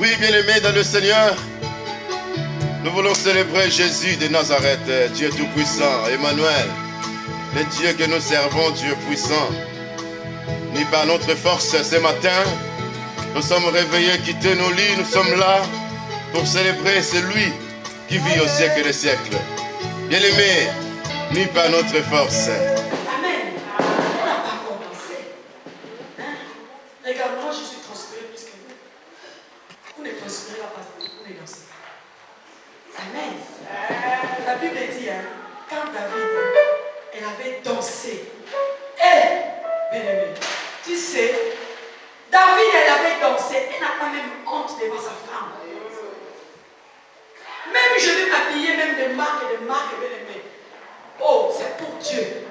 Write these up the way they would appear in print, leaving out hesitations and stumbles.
Oui, bien-aimés dans le Seigneur, nous voulons célébrer Jésus de Nazareth, Dieu Tout-Puissant, Emmanuel, le Dieu que nous servons, Dieu puissant. Ni par notre force ce matin, nous sommes réveillés, quittés nos lits, nous sommes là pour célébrer celui qui vit au siècle des siècles. Bien-aimés, ni par notre force. Amen. On n'a pas compensé. Hein? Regarde, moi je suis transpiré plus que vous. Vous ne transpirez pas parce que vous ne dansez pas. Amen. La Bible dit, hein, quand David, elle avait dansé. Bien-aimé, tu sais, David, elle avait dansé. Elle n'a pas même honte devant sa femme. Même je vais m'habiller même de marque et de marque, bien-aimé. Oh, c'est pour Dieu.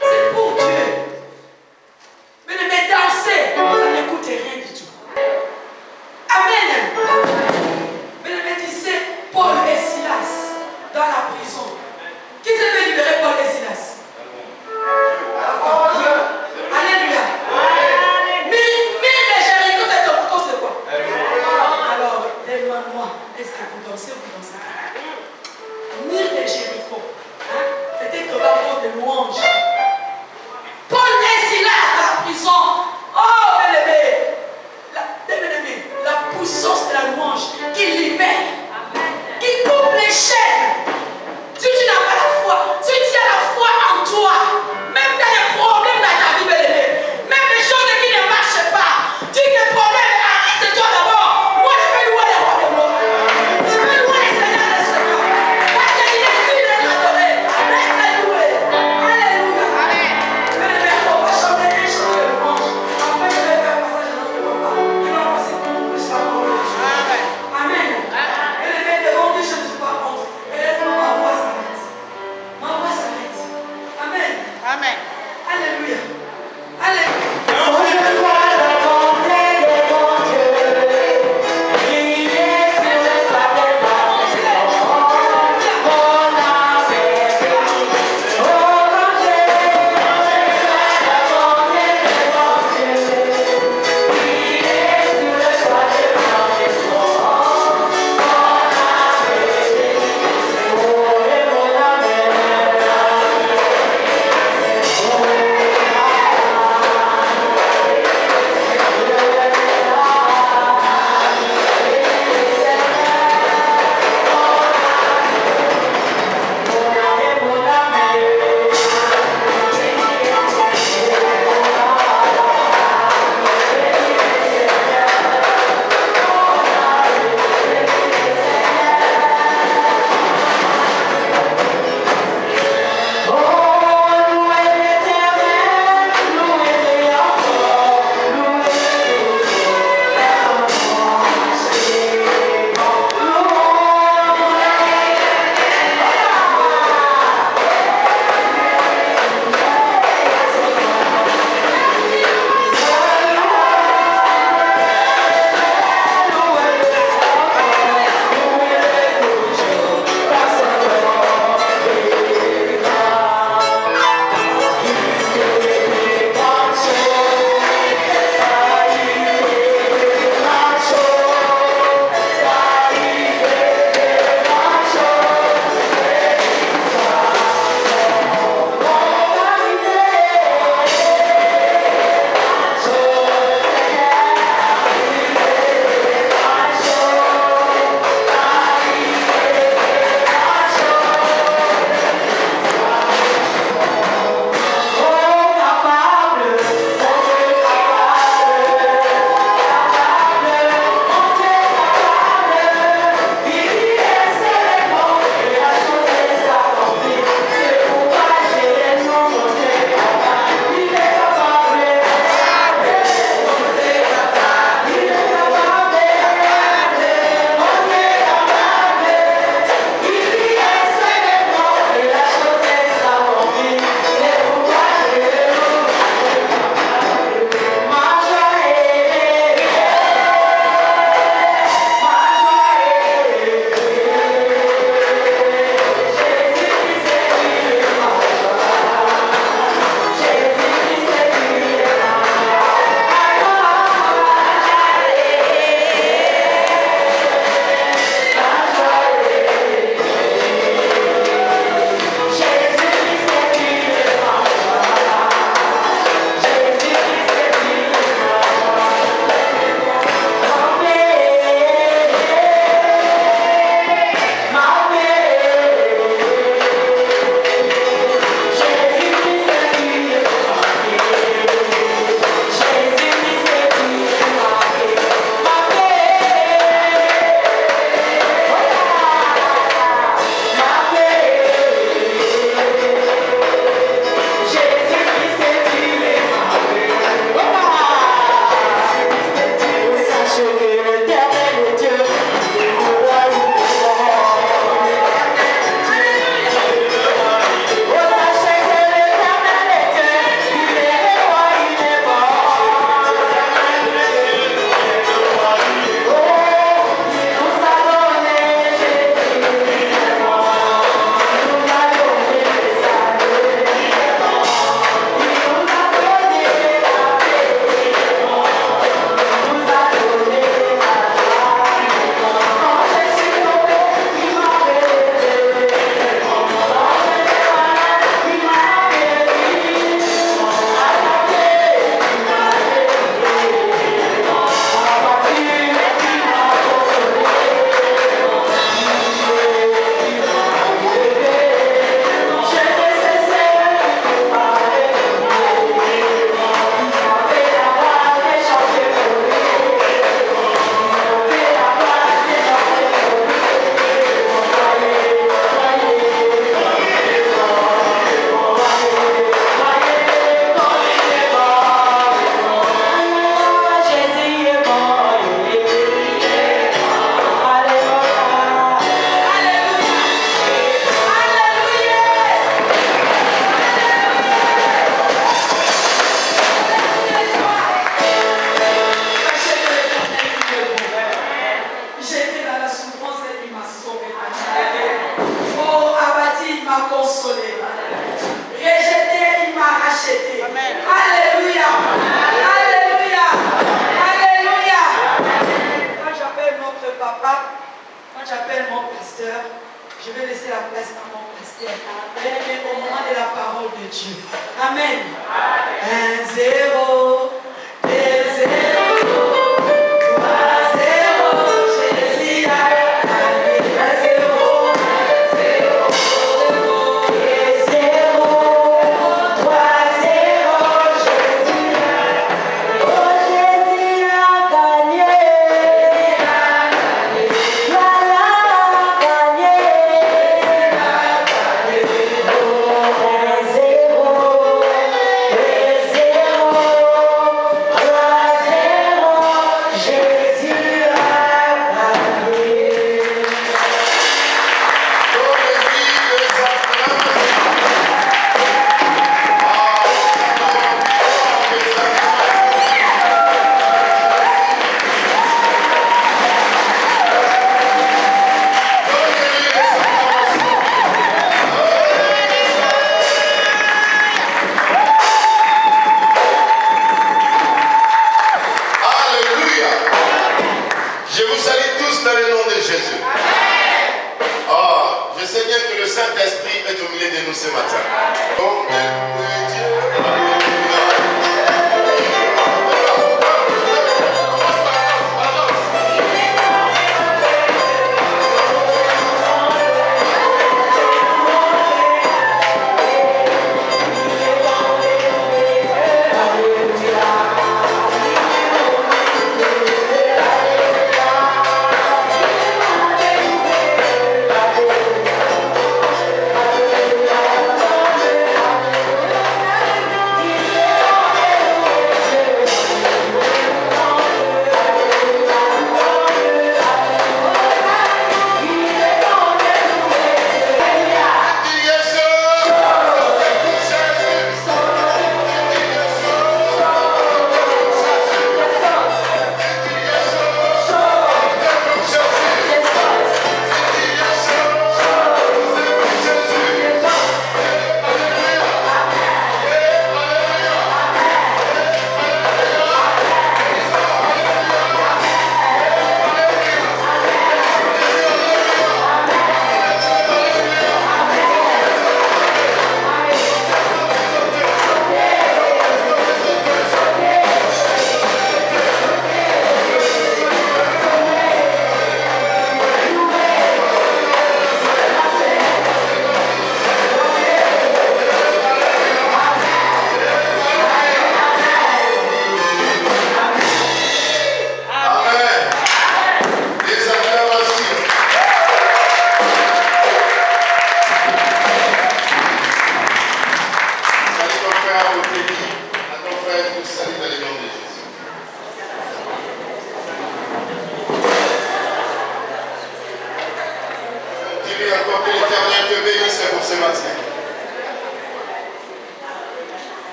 C'est pour Dieu. Bien-aimé, danser, ça ne coûte rien du tout. Amen. Bien-aimé, tu sais, Paul et Silas dans la prison. Qui s'est fait libérer Paul et Silas? Alléluia. Mille de Jéricho, c'est ton cause de quoi? Alors, demande-moi, est-ce que vous dansez ou vous dansez pas? Mille de Jéricho. Peut-être qu'on va avoir de louanges.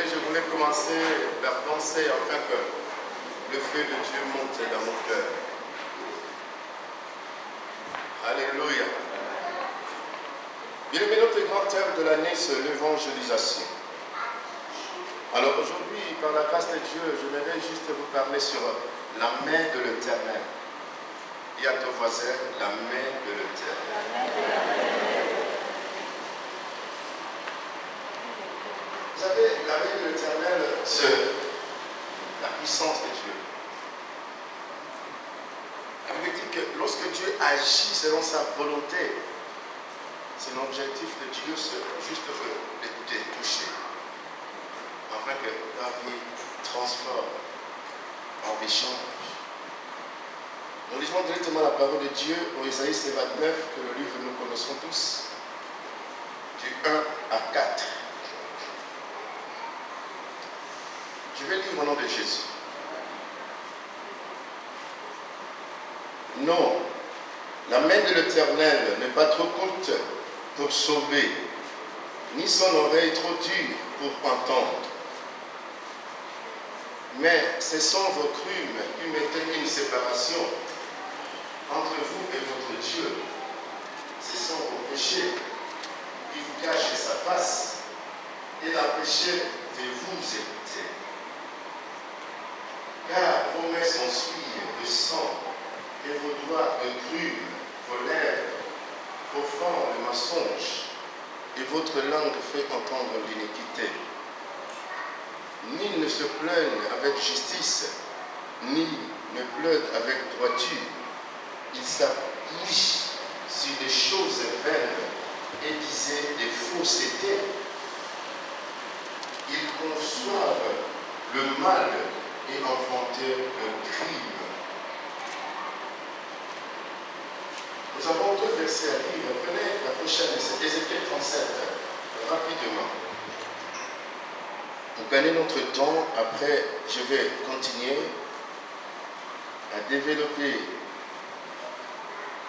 je voulais commencer par penser afin que le feu de Dieu monte dans mon cœur. Alléluia. Bien-aimé, notre grand thème de l'année, c'est l'évangélisation. Alors aujourd'hui, par la grâce de Dieu, je voudrais juste vous parler sur la main de l'Éternel. Dis à ton voisin, la main de l'Éternel. Vous savez, la main de l'Éternel, c'est la puissance de Dieu. Ça veut dire que lorsque Dieu agit selon sa volonté, c'est l'objectif de Dieu, c'est juste de te toucher, afin que ta vie transforme en échange. Nous lisons directement la parole de Dieu au Isaïe 29, que le livre nous connaissons tous, du 1 à 4. Je vais lire au nom de Jésus. Non, la main de l'Éternel n'est pas trop courte pour sauver, ni son oreille trop dure pour entendre. Mais ce sont vos crimes qui mettent une séparation entre vous et votre Dieu. Ce sont vos péchés qui vous cachent sa face et l'empêchent de vous écouter. Car vos mains sont souillées de sang et vos doigts de grume, vos lèvres profondent le mensonge et votre langue fait entendre l'iniquité. Ni ne se plaignent avec justice, ni ne pleurent avec droiture. Ils s'appuient sur des choses vaines et disaient des faussetés. Ils conçoivent le mal et enfantent le crime. Nous avons deux versets à lire. Prenez la prochaine, c'est Ézéchiel 37, rapidement. Pour gagner notre temps, après, je vais continuer à développer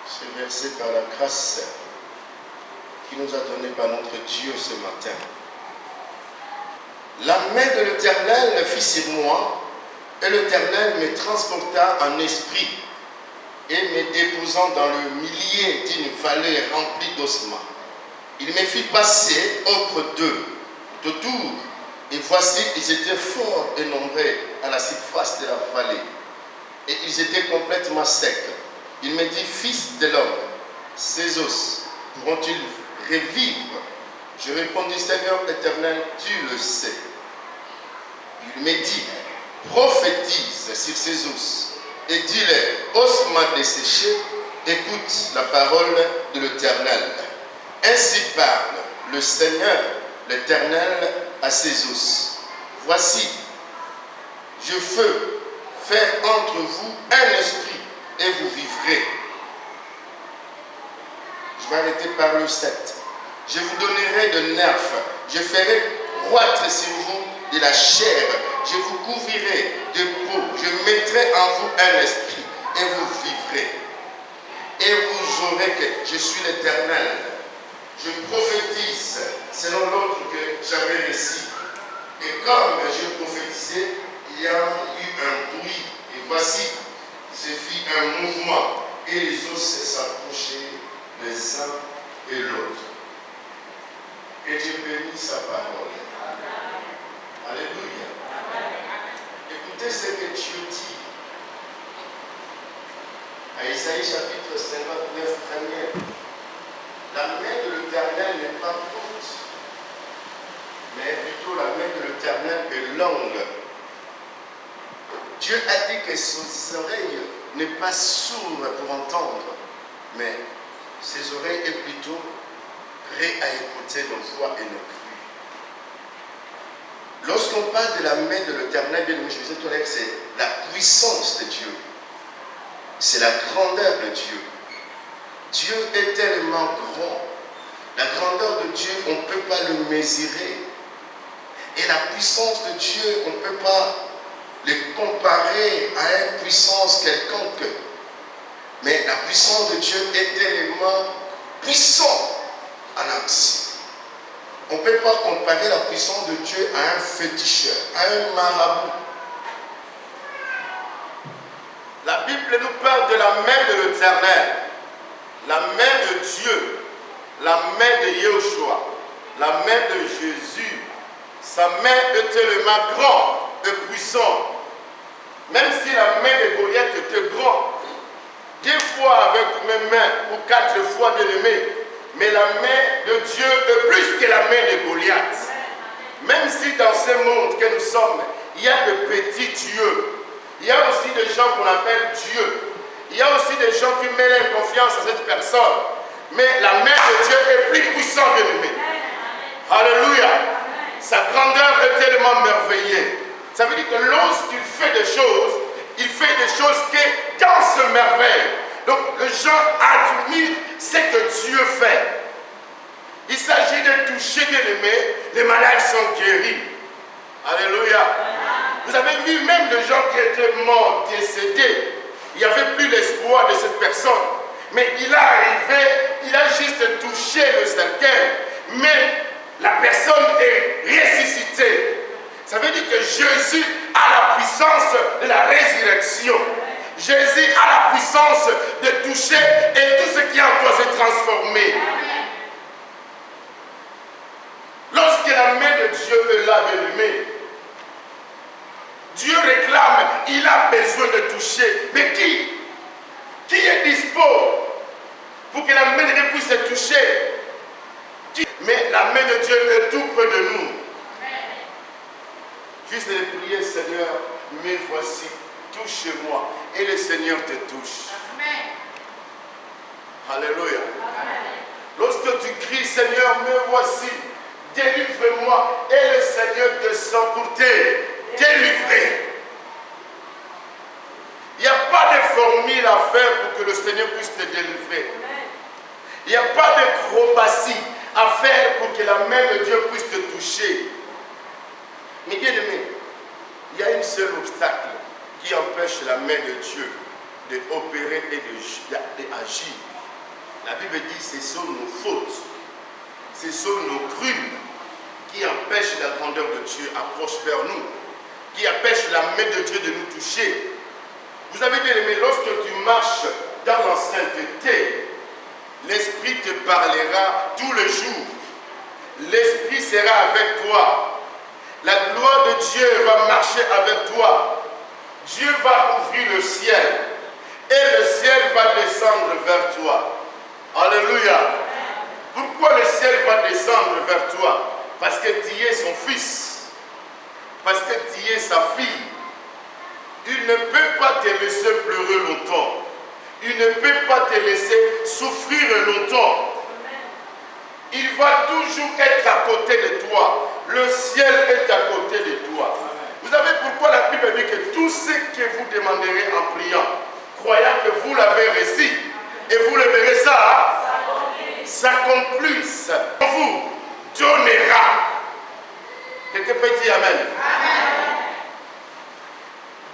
ce verset par la grâce qui nous a donné par notre Dieu ce matin. La main de l'Éternel fit sur moi, et l'Éternel me transporta en esprit, et me déposant dans le milieu d'une vallée remplie d'ossements. Il me fit passer auprès d'eux, autour, et voici, ils étaient forts et nombreux à la surface de la vallée, et ils étaient complètement secs. Il me dit, fils de l'homme, ces os pourront-ils revivre? Je répondis, Seigneur éternel, tu le sais. Il me dit, prophétise sur ces os et dis-leur, ossements desséchés, écoute la parole de l'Éternel. Ainsi parle le Seigneur, l'Éternel, à ses os. Voici, je veux faire entre vous un esprit et vous vivrez. Je vais arrêter par le 7. Je vous donnerai de nerfs, je ferai croître sur vous de la chair, je vous couvrirai de peau, je mettrai en vous un esprit et vous vivrez. Et vous aurez que je suis l'Éternel. Je prophétise selon l'ordre que j'avais reçu. Et comme je prophétisais, il y a eu un bruit. Et voici, se fit un mouvement et les os s'approchaient les uns et l'autre. Que Dieu bénisse sa parole. Alléluia. Écoutez ce que Dieu dit. À Isaïe chapitre 59, premier. La main de l'Éternel n'est pas courte, mais plutôt la main de l'Éternel est longue. Dieu a dit que ses oreilles n'est pas sourdes pour entendre, mais ses oreilles est plutôt prêtes à écouter nos voix et nos cris. Lorsqu'on parle de la main de l'Éternel, bien aimé, je vous ai dit que c'est la puissance de Dieu. C'est la grandeur de Dieu. Dieu est tellement grand. La grandeur de Dieu, on ne peut pas le mesurer. Et la puissance de Dieu, on ne peut pas le comparer à une puissance quelconque. Mais la puissance de Dieu est tellement puissante en action. On ne peut pas comparer la puissance de Dieu à un féticheur, à un marabout. La Bible nous parle de la main de l'Éternel, la main de Dieu, la main de Yahushua, la main de Jésus. Sa main est tellement grande et puissante. Même si la main de Goliath était grande, 2 fois avec mes mains ou 4 fois bien aimé, mais la main de Dieu est plus que la main de Goliath. Même si dans ce monde que nous sommes, il y a de petits dieux, il y a aussi des gens qu'on appelle Dieu, il y a aussi des gens qui mettent confiance à cette personne, mais la main de Dieu est plus puissante bien aimé. Alléluia. Sa grandeur est tellement merveilleuse. Ça veut dire que lorsqu'il fait des choses, il fait des choses qui dans ce merveille. Donc les gens admirent ce que Dieu fait. Il s'agit de toucher bien aimé, les malades sont guéris. Alléluia. Vous avez vu même des gens qui étaient morts, décédés. Il n'y avait plus l'espoir de cette personne. Mais il est arrivé, il a juste touché le cercueil. Mais la personne est ressuscitée. Ça veut dire que Jésus a la puissance de la résurrection. Jésus a la puissance de toucher et tout ce qui est en toi s'est transformé. Lorsque la main de Dieu est là, bien aimé, Dieu réclame, il a besoin de toucher. Mais qui est dispo pour que la main de Dieu puisse toucher? Mais la main de Dieu est tout près de nous. Juste de prier, Seigneur, me voici, touche-moi. Et le Seigneur te touche. Alléluia. Lorsque tu cries, Seigneur, me voici, délivre-moi. Et le Seigneur descend pour te délivrer. Il n'y a pas de formule à faire pour que le Seigneur puisse te délivrer. Il n'y a pas d'acrobatie à faire pour que la main de Dieu puisse te toucher. Mais bien aimé, il y a un seul obstacle qui empêche la main de Dieu d'opérer et d'agir. La Bible dit que ce sont nos fautes, ce sont nos crimes qui empêchent la grandeur de Dieu approche vers nous, qui empêchent la main de Dieu de nous toucher. Vous avez bien aimé, lorsque tu marches dans la sainteté, l'Esprit te parlera tous les jours. L'Esprit sera avec toi. La gloire de Dieu va marcher avec toi. Dieu va ouvrir le ciel. Et le ciel va descendre vers toi. Alléluia. Pourquoi le ciel va descendre vers toi? Parce que tu es son fils. Parce que tu es sa fille. Il ne peut pas te laisser pleurer longtemps. Il ne peut pas te laisser souffrir longtemps. Il va toujours être à côté de toi. Le ciel est à côté de toi. Vous savez pourquoi la Bible dit que tout ce que vous demanderez en priant, croyant que vous l'avez reçu, et vous le verrez ça, s'accomplisse. On vous donnera. Quelqu'un peut dire Amen.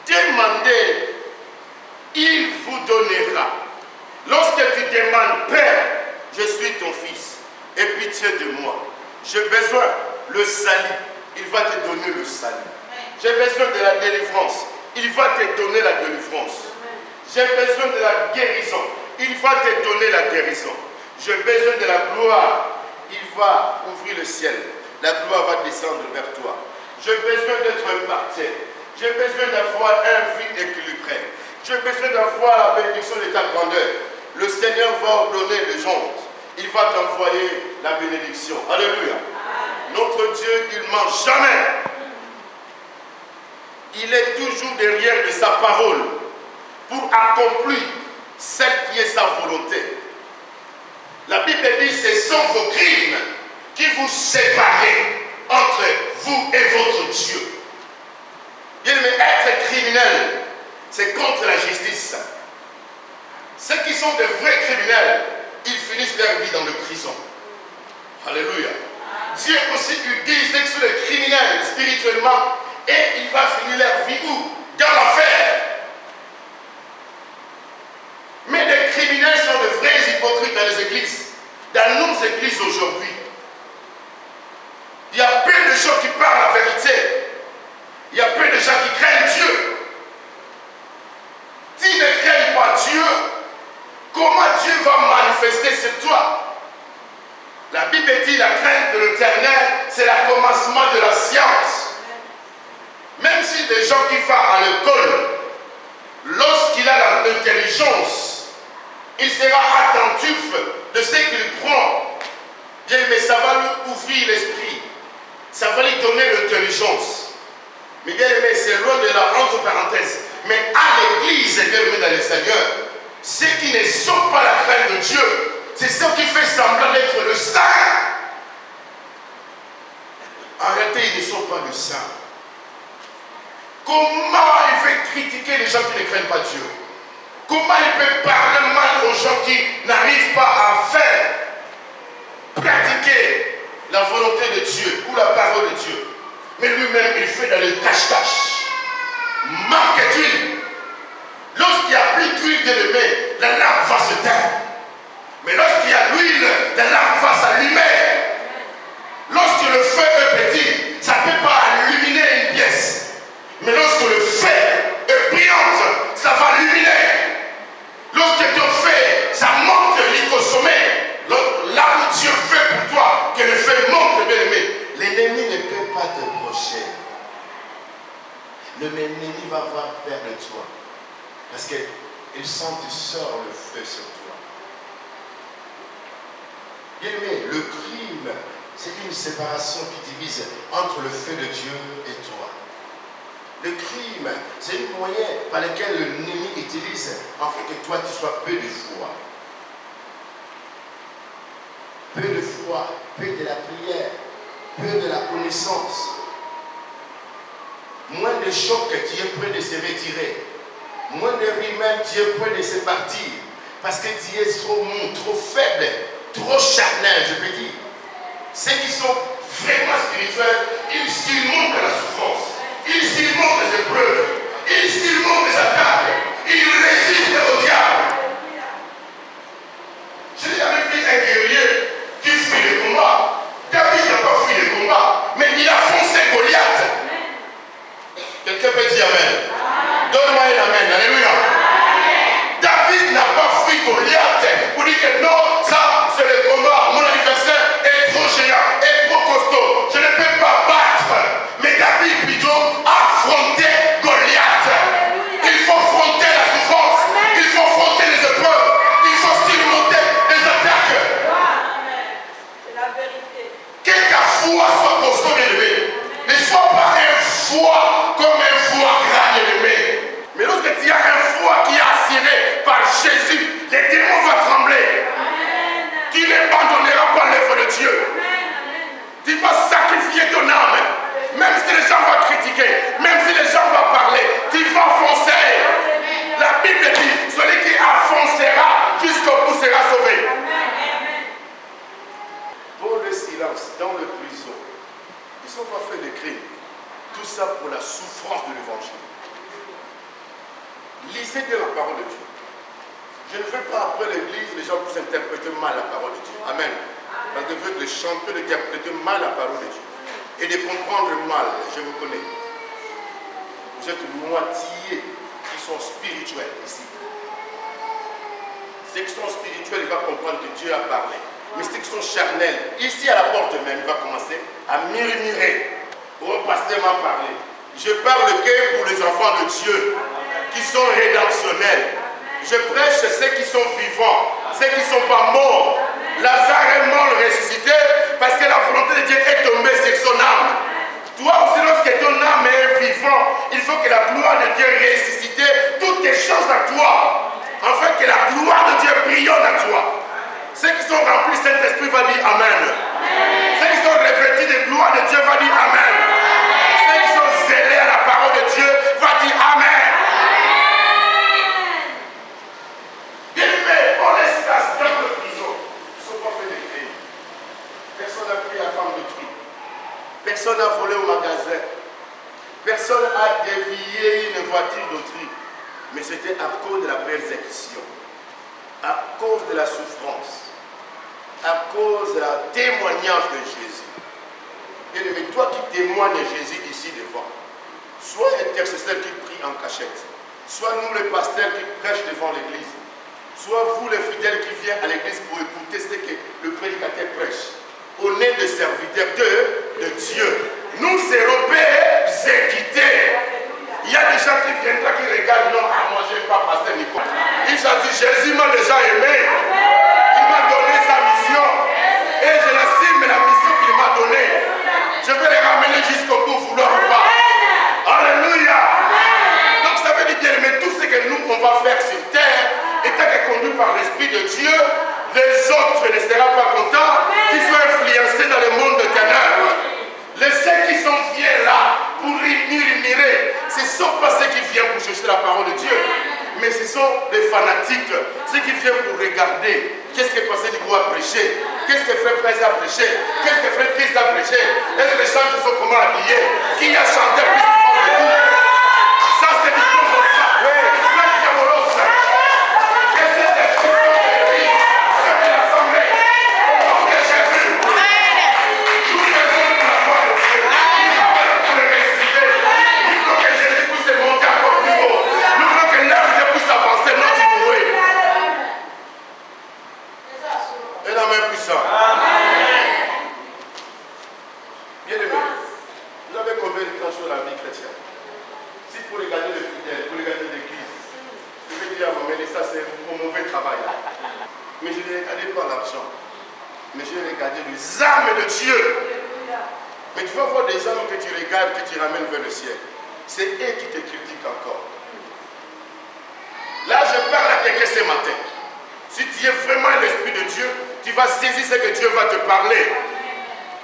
Demandez, il vous donnera. Lorsque tu demandes, Père, je suis ton fils, aie pitié de moi. J'ai besoin le salut, il va te donner le salut. J'ai besoin de la délivrance, il va te donner la délivrance. J'ai besoin de la guérison, il va te donner la guérison. J'ai besoin de la gloire, il va ouvrir le ciel. La gloire va descendre vers toi. J'ai besoin d'être parti. J'ai besoin d'avoir un vie équilibré. J'ai besoin d'avoir la bénédiction de ta grandeur. Le Seigneur va ordonner les gens. Il va t'envoyer la bénédiction. Alléluia. Notre Dieu, il ne ment jamais. Il est toujours derrière de sa parole pour accomplir celle qui est sa volonté. La Bible dit, ce sont vos crimes qui vous séparent entre vous et votre Dieu. Bien aimé, être criminel, c'est contre la justice. Ceux qui sont de vrais criminels, ils finissent leur vie dans la prison. Alléluia. Dieu aussi lui dit que sont les criminels spirituellement et il va finir leur vie où? Dans l'enfer. Mais les criminels sont de vrais hypocrites dans les églises. Dans nos églises aujourd'hui. Il y a peu de gens qui parlent la vérité. Il y a peu de gens qui craignent Dieu. S'ils ne craignent pas Dieu, comment Dieu va manifester sur toi? La Bible dit la crainte de l'Éternel, c'est le commencement de la science. Même si des gens qui vont à l'école, lorsqu'il a l'intelligence, il sera attentif de ce qu'il prend. Mais ça va lui ouvrir l'esprit. Ça va lui donner l'intelligence. Mais bien aimé, c'est loin de la entre parenthèses. Mais à l'église, bien aimé dans le Seigneur, ceux qui ne sont pas la crainte de Dieu, c'est ceux qui font semblant d'être le saint. Arrêtez, ils ne sont pas le saint. Comment il fait critiquer les gens qui ne craignent pas Dieu? Comment il peut parler mal aux gens qui n'arrivent pas à faire, pratiquer la volonté de Dieu ou la parole de Dieu? Mais lui-même, il fait dans le cache-cache. Manque d'huile. Lorsqu'il n'y a plus d'huile de l'humain, la lampe va se taire. Mais lorsqu'il y a l'huile, la lampe va s'allumer. Lorsque le feu est petit, ça ne peut pas illuminer une pièce. Mais lorsque le feu est brillante, ça va illuminer. Lorsque ton feu, ça monte jusqu'au sommet. Là où Dieu fait pour toi, que le feu monte, bien aimé, l'ennemi ne peut pas te brocher. L'ennemi va avoir peur de toi. Parce qu'il sent que tu sors le feu sur toi. Bien aimé, le crime, c'est une séparation qui divise entre le feu de Dieu et toi. Le crime, c'est un moyen par lequel l'ennemi utilise afin que toi tu sois peu de foi. Peu de foi, peu de la prière, peu de la connaissance. Moins de chocs que tu es prêt de se retirer. Moins de rumeurs, tu es prêt de se partir. Parce que tu es trop mou, trop faible, trop charnel, je peux dire. Ceux qui sont vraiment spirituels, ils surmontent la souffrance. Ils surmontent les épreuves. Ils surmontent les attaques. Ils résistent au diable. Je n'ai jamais vu un guerrier qui fuit le combat. David n'a pas fui le combat, mais il a foncé Goliath. Quelqu'un peut dire Amen. Donne-moi un Amen. Alléluia. David n'a pas fui Goliath pour dire que non, ça c'est le combat. Mon adversaire est trop géant, est trop costaud. Je ne peux pas battre. Mais David plutôt a affronté Goliath. Il faut affronter la souffrance. Il faut affronter les épreuves. Il faut surmonter les attaques. C'est la vérité. Quel ta foi soit costaud élevé. Ne sois pas un foie comme un foie gras élevé. Mais lorsque tu as un foie qui est assuré par Jésus, les démons vont trembler. Amen. Tu n'abandonneras pas l'œuvre de Dieu. Amen. Tu vas sacrifier ton âme. Même si les gens vont critiquer, même si les gens vont parler, tu vas foncer. La Bible dit, celui qui avancera jusqu'au bout sera sauvé. Pour le silence dans le prison, ils ne sont pas faits de crimes. Tout ça pour la souffrance de l'évangile. Lisez bien la parole de Dieu. Je ne veux pas après l'église, les gens puissent interpréter mal la parole de Dieu. Amen. Parce que je veux que les chanteurs interprétent mal la parole de Dieu. Et de comprendre mal, je vous connais. Vous êtes moitié qui sont spirituels ici. Ceux qui sont spirituels, ils vont comprendre que Dieu a parlé. Mais ceux qui sont charnels, ici à la porte même, il va commencer à murmurer. Oh, pasteur m'a parlé. Je parle que pour les enfants de Dieu qui sont rédemptionnels. Je prêche ceux qui sont vivants, ceux qui ne sont pas morts. Lazare est mort ressuscité parce que la volonté de Dieu est tombée sur son âme. Toi aussi, lorsque ton âme est vivant, il faut que la gloire de Dieu ressuscite toutes les choses à toi, afin que la gloire de Dieu brillonne à toi. Ceux qui sont remplis de Saint-Esprit vont dire Amen. Ceux qui sont revêtus de gloire de Dieu vont dire Amen. Ceux qui sont zélés à la parole de Dieu vont dire Amen. Bien-aimés, on les place dans la prison. Ils ne sont pas faits de crimes. Personne n'a pris la femme de tri. Personne n'a volé au magasin. Personne n'a dévié une voiture d'autrui. Mais c'était à cause de la persécution, à cause de la souffrance, à cause du témoignage de Jésus. Bien-aimé, toi qui témoignes Jésus ici devant, soit intercesseur qui prie en cachette, soit nous les pasteurs qui prêchent devant l'église, soit vous les fidèles qui viennent à l'église pour écouter ce que le prédicateur prêche. On est des serviteurs de Dieu. Nous serons persécutés. Il y a des gens qui viennent là, qui regardent, non, moi je n'aime pas pasteur Nicolas. Ils ont dit, Jésus m'a déjà aimé. Il m'a donné sa mission. Et je l'assume la mission qu'il m'a donnée. Je vais les ramener jusqu'au bout, vouloir ou pas. Alléluia. Donc ça veut dire, bien aimé, tout ce que nous, on va faire sur terre, étant que conduit par l'Esprit de Dieu, les autres ne seront pas contents, qu'ils soient influencés dans le monde de ténèbres. Ceux qui sont fiers là, pour murmurer, ce ne sont pas ceux qui viennent pour chercher la parole de Dieu, mais ce sont des fanatiques, ceux qui viennent pour regarder qu'est-ce que Pasteur Nico a prêché, qu'est-ce que Frère Prince a prêché, qu'est-ce que Frère Christ a prêché, est-ce que les chants sont comment habillés, qui a chanté plus fort de tout. Ça c'est du tout comme ça. C'est diabolos. Qu'est-ce que c'est que c'est de l'assemblée. Donc j'ai vu. Nous faisons pour la gloire de Dieu. Il faut le réciter. Il faut que Jésus puisse monter encore plus haut. Nous voulons que l'œuvre de Dieu puisse avancer, non diminuer. Et la main puissante. Bien aimé, vous avez combien de temps sur la vie chrétienne? Si pour regarder les fidèles, pour regarder l'église, je vais dire à mon mère, ça c'est mon mauvais travail. Mais je ne regardais pas l'argent. Mais je regardais les âmes de Dieu. Mais tu vas voir des âmes que tu regardes, que tu ramènes vers le ciel. C'est eux qui te critiquent encore. Là, je parle à quelqu'un ce matin. Si tu es vraiment l'Esprit de Dieu, tu vas saisir ce que Dieu va te parler.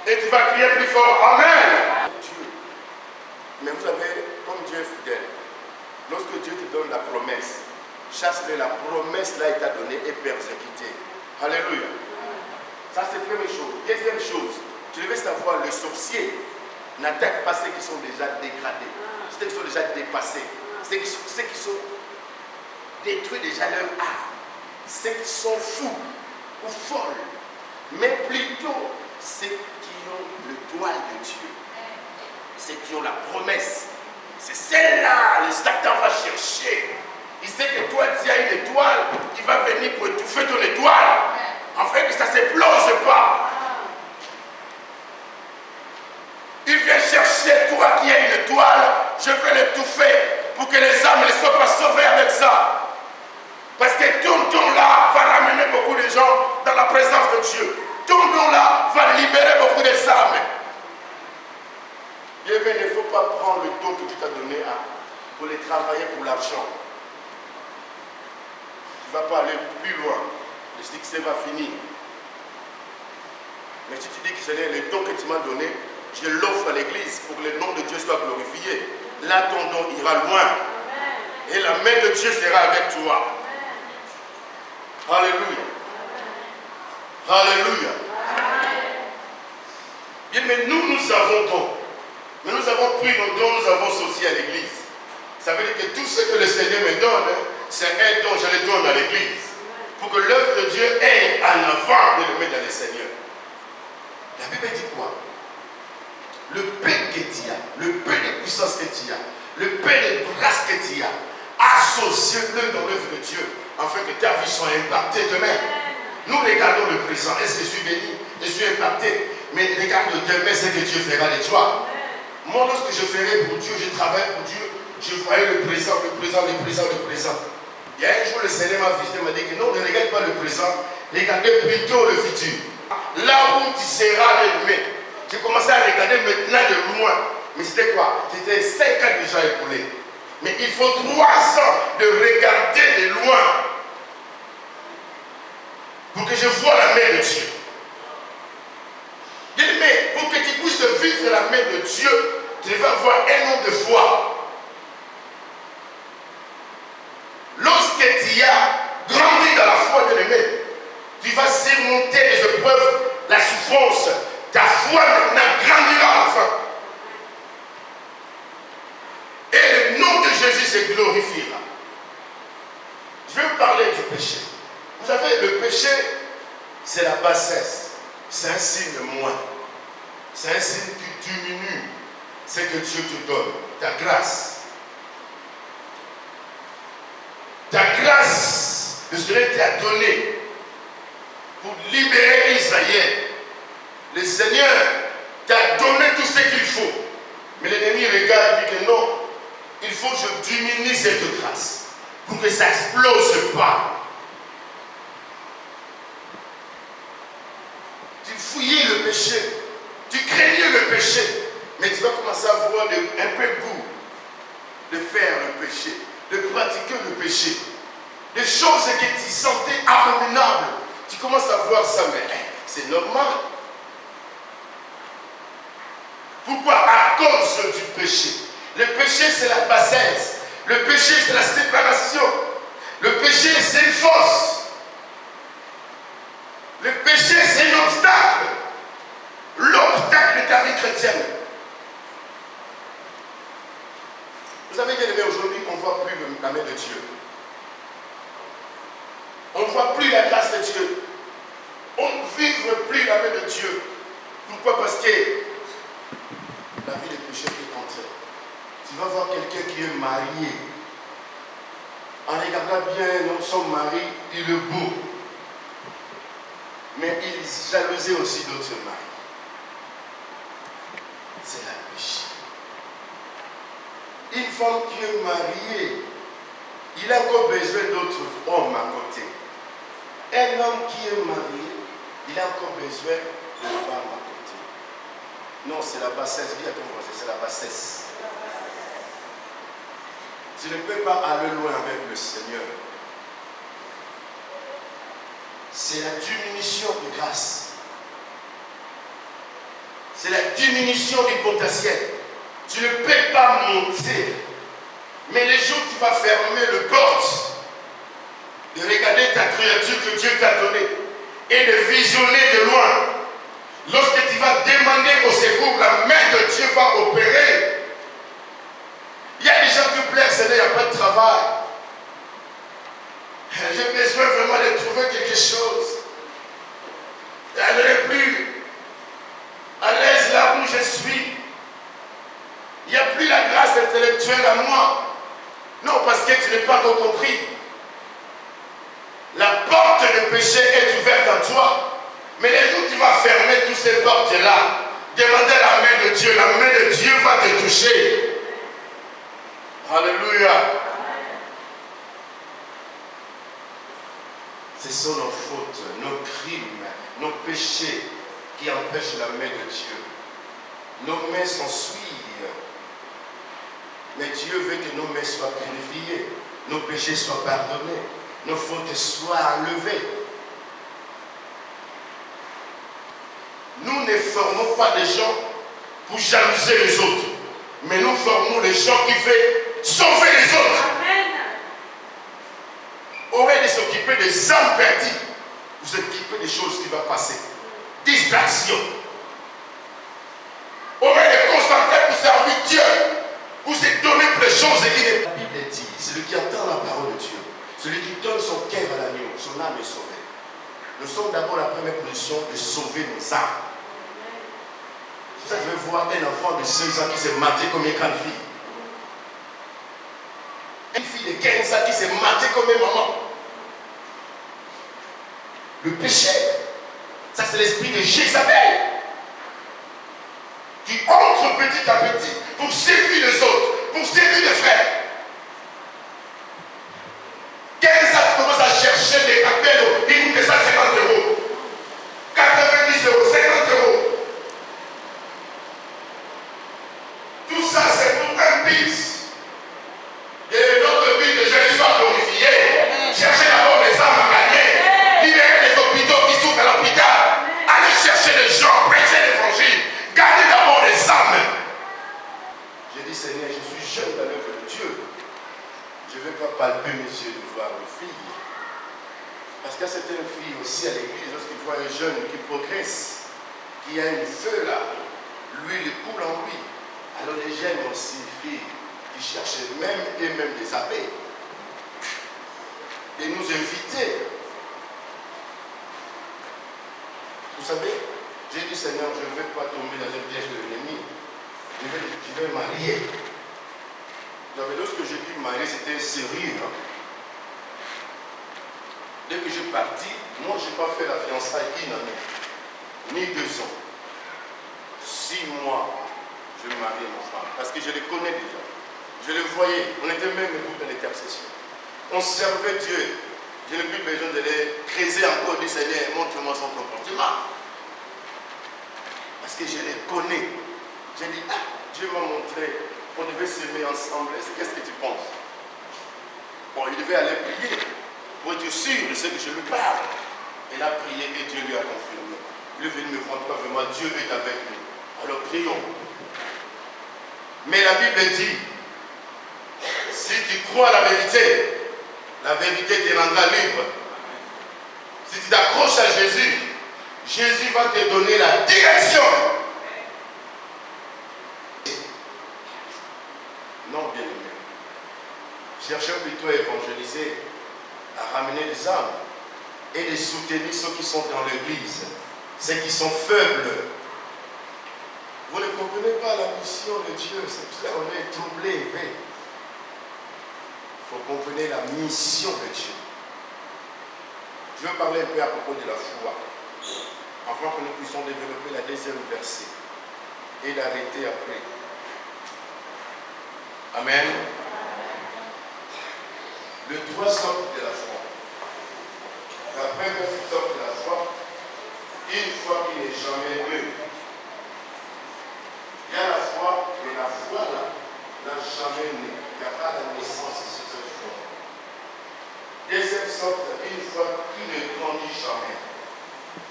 Et tu vas crier plus fort. Amen. Dieu. Mais vous savez, comme Dieu est fidèle, lorsque Dieu te donne la promesse, chasse-le, la promesse là, il t'a donné est persécutée. Alléluia. Ça, c'est la première chose. Deuxième chose, tu devais savoir, le sorcier n'attaque pas ceux qui sont déjà dégradés, ceux qui sont déjà dépassés, ceux qui sont détruits déjà leur âme, ceux qui sont fous ou folles, mais plutôt ceux qui ont le doigt de Dieu, ceux qui ont la promesse. C'est celle-là, le Satan va chercher. Il sait que toi, tu as une étoile, il va venir pour étouffer ton étoile, afin que ça ne s'explose pas. Il vient chercher toi qui as une étoile, je vais l'étouffer pour que les âmes ne soient pas sauvées avec ça. Parce que ton don là va ramener beaucoup de gens dans la présence de Dieu. Ton don là va libérer beaucoup de âmes. Bien, mais il ne faut pas prendre le don que tu t'as donné pour les travailler pour l'argent. Tu ne vas pas aller plus loin. Le succès va finir. Mais si tu dis que c'est le don que tu m'as donné, je l'offre à l'église pour que le nom de Dieu soit glorifié. Là, ton don ira loin. Et la main de Dieu sera avec toi. Alléluia. Alléluia. Bien, mais nous avons don. Mais nous avons pris nos dons, nous avons associé à l'église. Ça veut dire que tout ce que le Seigneur me donne, c'est un don, je le donne à l'église. Pour que l'œuvre de Dieu aille en avant de le mettre dans le Seigneur. La Bible dit quoi? Le paix que tu as, le paix de puissance que tu as, le paix de grâce que tu as, associe-le dans l'œuvre de Dieu, afin que ta vie soit impactée demain. Nous regardons le présent. Est-ce que je suis béni? Je suis impacté. Mais regarde demain ce que Dieu fera de toi. Moi, lorsque je ferai pour Dieu, je travaille pour Dieu, je voyais le présent, le présent, le présent, le présent. Il y a un jour, le Seigneur m'a visité, m'a dit que non, ne regarde pas le présent, regardez plutôt le futur. Là où tu seras demain. J'ai commencé à regarder maintenant de loin. Mais c'était quoi? C'était 5 ans déjà écoulés. Mais il faut 3 ans de regarder de loin pour que je voie la main de Dieu. Mais pour que tu puisses vivre la main de Dieu, tu devais avoir un nom de foi. Lorsque tu as grandi dans la foi de l'aimer, tu vas surmonter les épreuves, la souffrance. Ta foi maintenant grandira à la fin. Et le nom de Jésus se glorifiera. Je vais vous parler du péché. Vous savez, le péché, c'est la bassesse. C'est un signe moins. C'est un signe qui diminue ce que Dieu te donne, ta grâce. Ta grâce, le Seigneur t'a donné pour libérer Israël. Le Seigneur t'a donné tout ce qu'il faut. Mais l'ennemi regarde et dit que non, il faut que je diminue cette grâce pour que ça n'explose pas. Tu fouillais le péché, tu craignais le péché, mais tu vas commencer à avoir un peu de goût de faire le péché, de pratiquer le péché. Des choses que tu sentais abominables, tu commences à voir ça, mais c'est normal. Pourquoi? À cause du péché. Le péché, c'est la bassesse. Le péché, c'est la séparation. Le péché, c'est une force. Le péché, c'est un obstacle. L'obstacle de ta vie chrétienne. Vous avez bien aimé aujourd'hui qu'on ne voit plus la main de Dieu. On ne voit plus la grâce de Dieu. On ne vit plus la main de Dieu. Pourquoi? Parce que la vie de péché qui est entrée. Tu vas voir quelqu'un qui est marié. En regardant bien son mari, il est beau. Mais il jalousait aussi d'autres maris. C'est la péché. Une femme qui est mariée, il a encore besoin d'autres hommes à côté. Un homme qui est marié, il a encore besoin de femmes à côté. Non, c'est la bassesse. Dis à ton voisin, c'est la bassesse. Tu ne peux pas aller loin avec le Seigneur. C'est la diminution de grâce. C'est la diminution du potentiel. Tu ne peux pas monter. Mais les jours où tu vas fermer le porte, de regarder ta créature que Dieu t'a donnée et de visionner de loin. Lorsque tu vas demander au secours, la main de Dieu va opérer. Il y a des gens qui pleurent, Seigneur, il n'y a pas de travail. J'ai besoin vraiment de trouver quelque chose. Je n'ai plus à l'aise là où je suis. Il n'y a plus la grâce intellectuelle à moi. Non, parce que tu n'es pas encore compris. La porte de péché est ouverte à toi. Mais les jours où tu vas fermer toutes ces portes-là, demandez la main de Dieu. La main de Dieu va te toucher. Alléluia. Ce sont nos fautes, nos crimes, nos péchés qui empêchent la main de Dieu. Nos mains sont souillées. Mais Dieu veut que nos mains soient purifiées, nos péchés soient pardonnés, nos fautes soient enlevées. Nous ne formons pas des gens pour jalouser les autres, mais nous formons des gens qui veulent sauver les autres. Amen. Au lieu de s'occuper des âmes perdues, vous occupez des choses qui vont passer. Distraction. Au lieu de concentrer pour servir Dieu, vous êtes donné pour les choses qui n'est pas. La Bible dit, celui qui entend la parole de Dieu, celui qui donne son cœur à l'agneau, son âme est sauvée. Nous sommes d'abord la première position de sauver nos âmes. Vous savez voir un enfant de 16 ans qui s'est maté comme une grande fille. Une fille de 15 ans qui s'est matée comme une maman. Le péché, ça c'est l'esprit de Jézabel qui entre petit à petit pour séduire les autres, pour séduire les frères. 15 ans, tu commences à chercher des appels, ils coûtent ça 50 €, 90 €, 50 €. Tout ça, c'est pour un but. Et notre but de Jésus soit glorifié. Cherchez d'abord les âmes à gagner. Libérer les hôpitaux qui souffrent à l'hôpital. Allez chercher les gens, prêcher l'évangile. Gagnez d'abord les âmes. J'ai dit, Seigneur, je suis jeune dans l'œuvre de Dieu. Je ne vais pas palper mes yeux de voir une fille. Parce qu'il y a certaines filles aussi à l'église, lorsqu'ils voient un jeune qui progresse, qui a une feu là, l'huile coule en lui. Alors les jeunes aussi, filles, qui cherchent même et même des abeilles. Et nous inviter. Vous savez, J'ai dit, Seigneur, je ne vais pas tomber dans un piège de l'ennemi. Je vais marier. Lorsque j'ai dit marier, c'était sérieux. Hein? Dès que j'ai parti, moi, je n'ai pas fait la fiançaille une année, ni 2 ans. 6 mois, je mariais ma femme. Parce que je les connais déjà. Je les voyais. On était même debout dans l'intercession. On servait Dieu. Je n'ai plus besoin de les creuser encore du Seigneur. Montre-moi son comportement. Parce que je les connais. J'ai dit, ah, Dieu m'a montré qu'on devait s'aimer ensemble. Qu'est-ce que tu penses? Bon, il devait aller prier pour être sûr de ce que je lui parle. Il a prié et Dieu lui a confirmé. Il est venu me voir, vraiment, Dieu est avec nous. Alors prions. Mais la Bible dit, si tu crois à la vérité te rendra libre. Si tu t'accroches à Jésus, Jésus va te donner la direction. Non, bien aimé. Cherchons plutôt à évangéliser, à ramener des âmes et de soutenir ceux qui sont dans l'église, ceux qui sont faibles. Vous ne comprenez pas la mission de Dieu, c'est pour ça qu'on est troublé. Il faut comprendre la mission de Dieu. Je vais parler un peu à propos de la foi, afin que nous puissions développer la deuxième verset et l'arrêter après. Amen. Le 3 sortes de la foi. La première sorte de la foi, une foi qui n'est jamais née. Il y a la foi, mais la foi là n'a jamais né. Il n'y a pas de naissance sur cette foi. Deuxième sorte, une foi qui ne grandit jamais.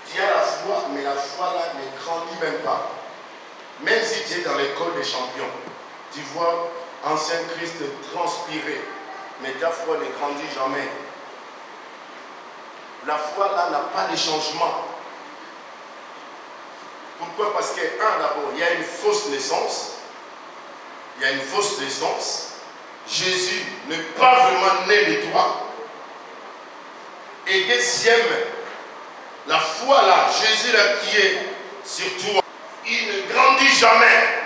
Il y a la foi, mais la foi là ne grandit même pas. Même si tu es dans l'école des champions, tu vois ancien Christ transpirer, mais ta foi ne grandit jamais. La foi là n'a pas de changement. Pourquoi? Parce que, d'abord, il y a une fausse naissance. Il y a une fausse naissance. Jésus n'est pas vraiment né de toi. Et deuxième, la foi là, Jésus là qui est sur toi, il ne grandit jamais.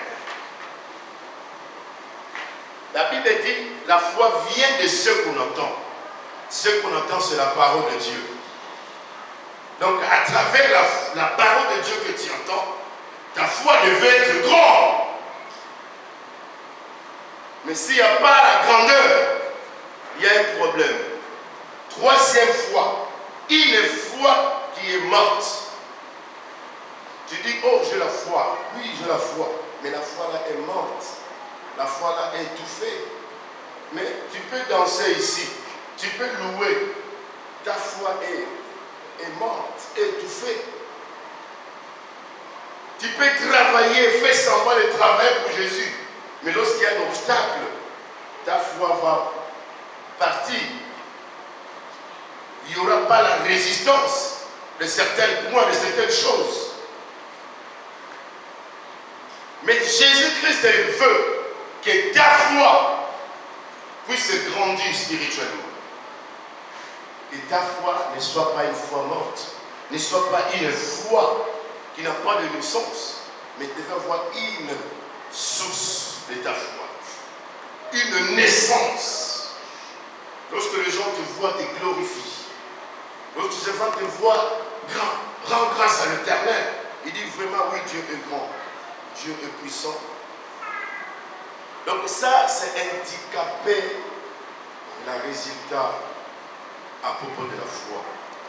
La Bible dit, la foi vient de ce qu'on entend. Ce qu'on entend, c'est la parole de Dieu. Donc, à travers la parole de Dieu que tu entends, ta foi devait être grande. Mais s'il n'y a pas la grandeur, il y a un problème. Troisième foi, une foi qui est morte. Tu dis, oh, j'ai la foi. Oui, j'ai la foi. Mais la foi là est morte. La foi là est étouffée. Mais tu peux danser ici. Tu peux louer. Ta foi est morte, étouffée. Tu peux travailler, faire semblant de travailler pour Jésus. Mais lorsqu'il y a un obstacle, ta foi va partir. Il n'y aura pas la résistance de certains points, de certaines choses. Mais Jésus-Christ veut que ta foi puisse grandir spirituellement. Que ta foi ne soit pas une foi morte, ne soit pas une foi qui n'a pas de naissance, mais devait avoir une source de ta foi, une naissance. Lorsque les gens te voient, te glorifient. Lorsque les gens te voient, rends grâce à l'Éternel. Il dit vraiment, oui, Dieu est grand, Dieu est puissant. Donc ça, c'est handicaper le résultat à propos de la foi.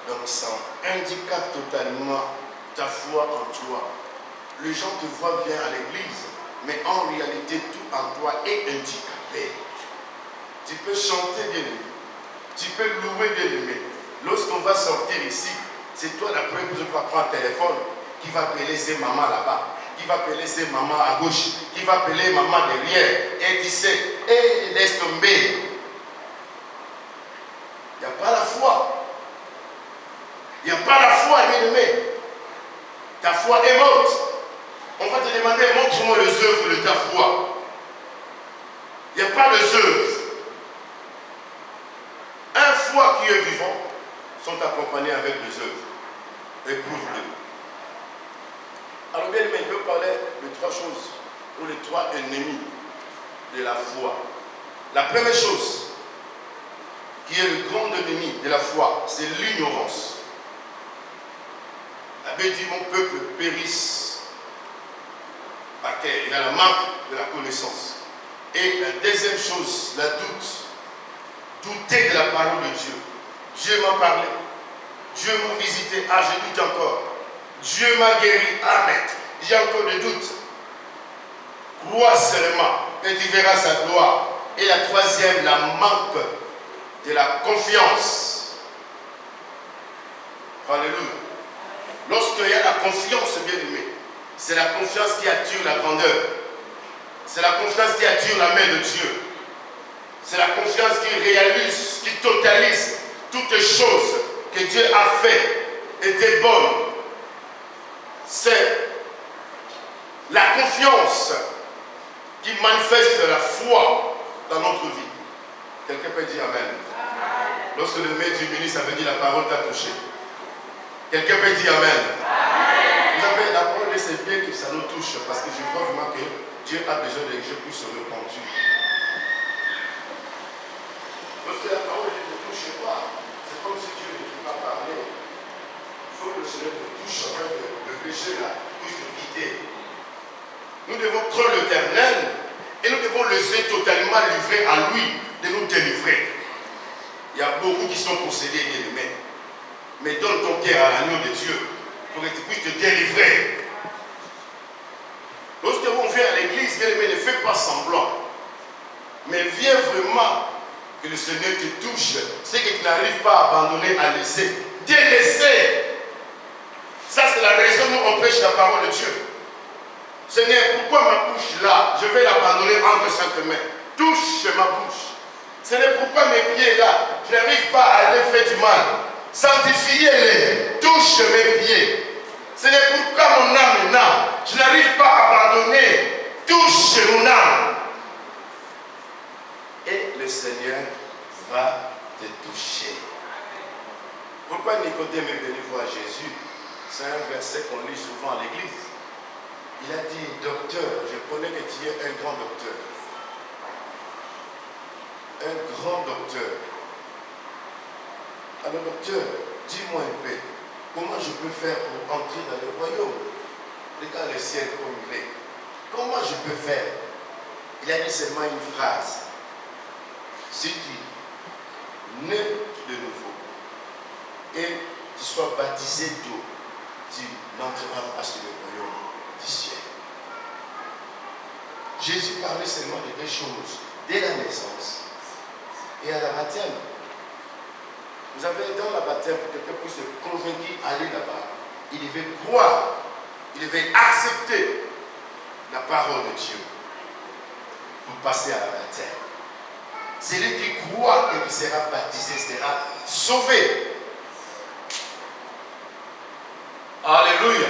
Donc ça handicape totalement ta foi en toi. Les gens te voient bien à l'église, mais en réalité, tout en toi est handicapé. Tu peux chanter bien aimé, tu peux louer bien aimé. Lorsqu'on va sortir ici, c'est toi la première personne qui va prendre un téléphone, qui va appeler ses mamans là-bas, qui va appeler ses mamans à gauche, qui va appeler maman derrière, et tu sais, et laisse tomber. Il n'y a pas la foi. Il n'y a pas la foi, bien aimé. Ta foi est morte. On va te demander, montre-moi les œuvres de ta foi. Il n'y a pas les œuvres. Un foi qui est vivant sont accompagnés avec des œuvres. Éprouve-le. Alors bien aimé, je vais vous parler de trois choses, ou les trois ennemis de la foi. La première chose, qui est le grand ennemi de la foi, c'est l'ignorance. La Bible dit, mon peuple périsse par terre. Il y a la manque de la connaissance. Et la deuxième chose, la doute. Douter de la parole de Dieu. Dieu m'a parlé. Dieu m'a visité. Ah, je doute encore. Dieu m'a guéri. Ah, mais j'ai encore des doutes. Crois seulement et tu verras sa gloire. Et la troisième, la manque de la confiance. Alléluia. Lorsqu'il y a la confiance, bien aimé, c'est la confiance qui attire la grandeur. C'est la confiance qui attire la main de Dieu. C'est la confiance qui réalise, qui totalise toutes les choses que Dieu a fait étaient bonnes. C'est la confiance qui manifeste la foi dans notre vie. Quelqu'un peut dire Amen. Lorsque le maître du ministre avait dit la parole t'a touché. Quelqu'un peut dire Amen. Vous savez, la parole, c'est bien que ça nous touche parce que je crois vraiment que Dieu a besoin que je puisse se repentir. Lorsque la parole ne te touche pas, c'est comme si Dieu ne peut pas parler. Il faut que le Seigneur te touche afin que le péché là puisse te quitter. Nous devons croire l'Éternel et nous devons laisser totalement livrer à lui de nous délivrer. Il y a beaucoup qui sont possédés, bien aimés. Mais donne ton cœur à l'agneau de Dieu pour que tu puisses te délivrer. Lorsque on vient à l'église, bien aimé, ne fais pas semblant. Mais viens vraiment que le Seigneur te touche. C'est que tu n'arrives pas à abandonner, à laisser. Délaisser. Ça, c'est la raison où on prêche la parole de Dieu. Seigneur, pourquoi ma bouche là, je vais l'abandonner entre saintes mains. Touche ma bouche. Seigneur, pourquoi mes pieds là, je n'arrive pas à aller faire du mal. Sanctifiez-les, touche mes pieds. Seigneur, pourquoi mon âme est là, je n'arrive pas à abandonner. Touche mon âme. Et le Seigneur va te toucher. Pourquoi Nicodème est venu voir Jésus? C'est un verset qu'on lit souvent à l'église. Il a dit, docteur, je connais que tu es un grand docteur. Un grand docteur. Alors docteur, dis-moi un peu, comment je peux faire pour entrer dans le royaume? Regarde le ciel comme il est. Comment je peux faire? Il a dit seulement une phrase. Si tu nais de nouveau et tu sois baptisé d'eau, tu n'entreras pas sur le royaume du ciel. Jésus parlait seulement de deux choses, dès la naissance et à la baptême. Vous avez dans la baptême, pour quelqu'un puisse se convaincre d'aller là-bas, il devait croire, il devait accepter la parole de Dieu pour passer à la baptême. Celui qui croit et qui sera baptisé sera sauvé. Alléluia.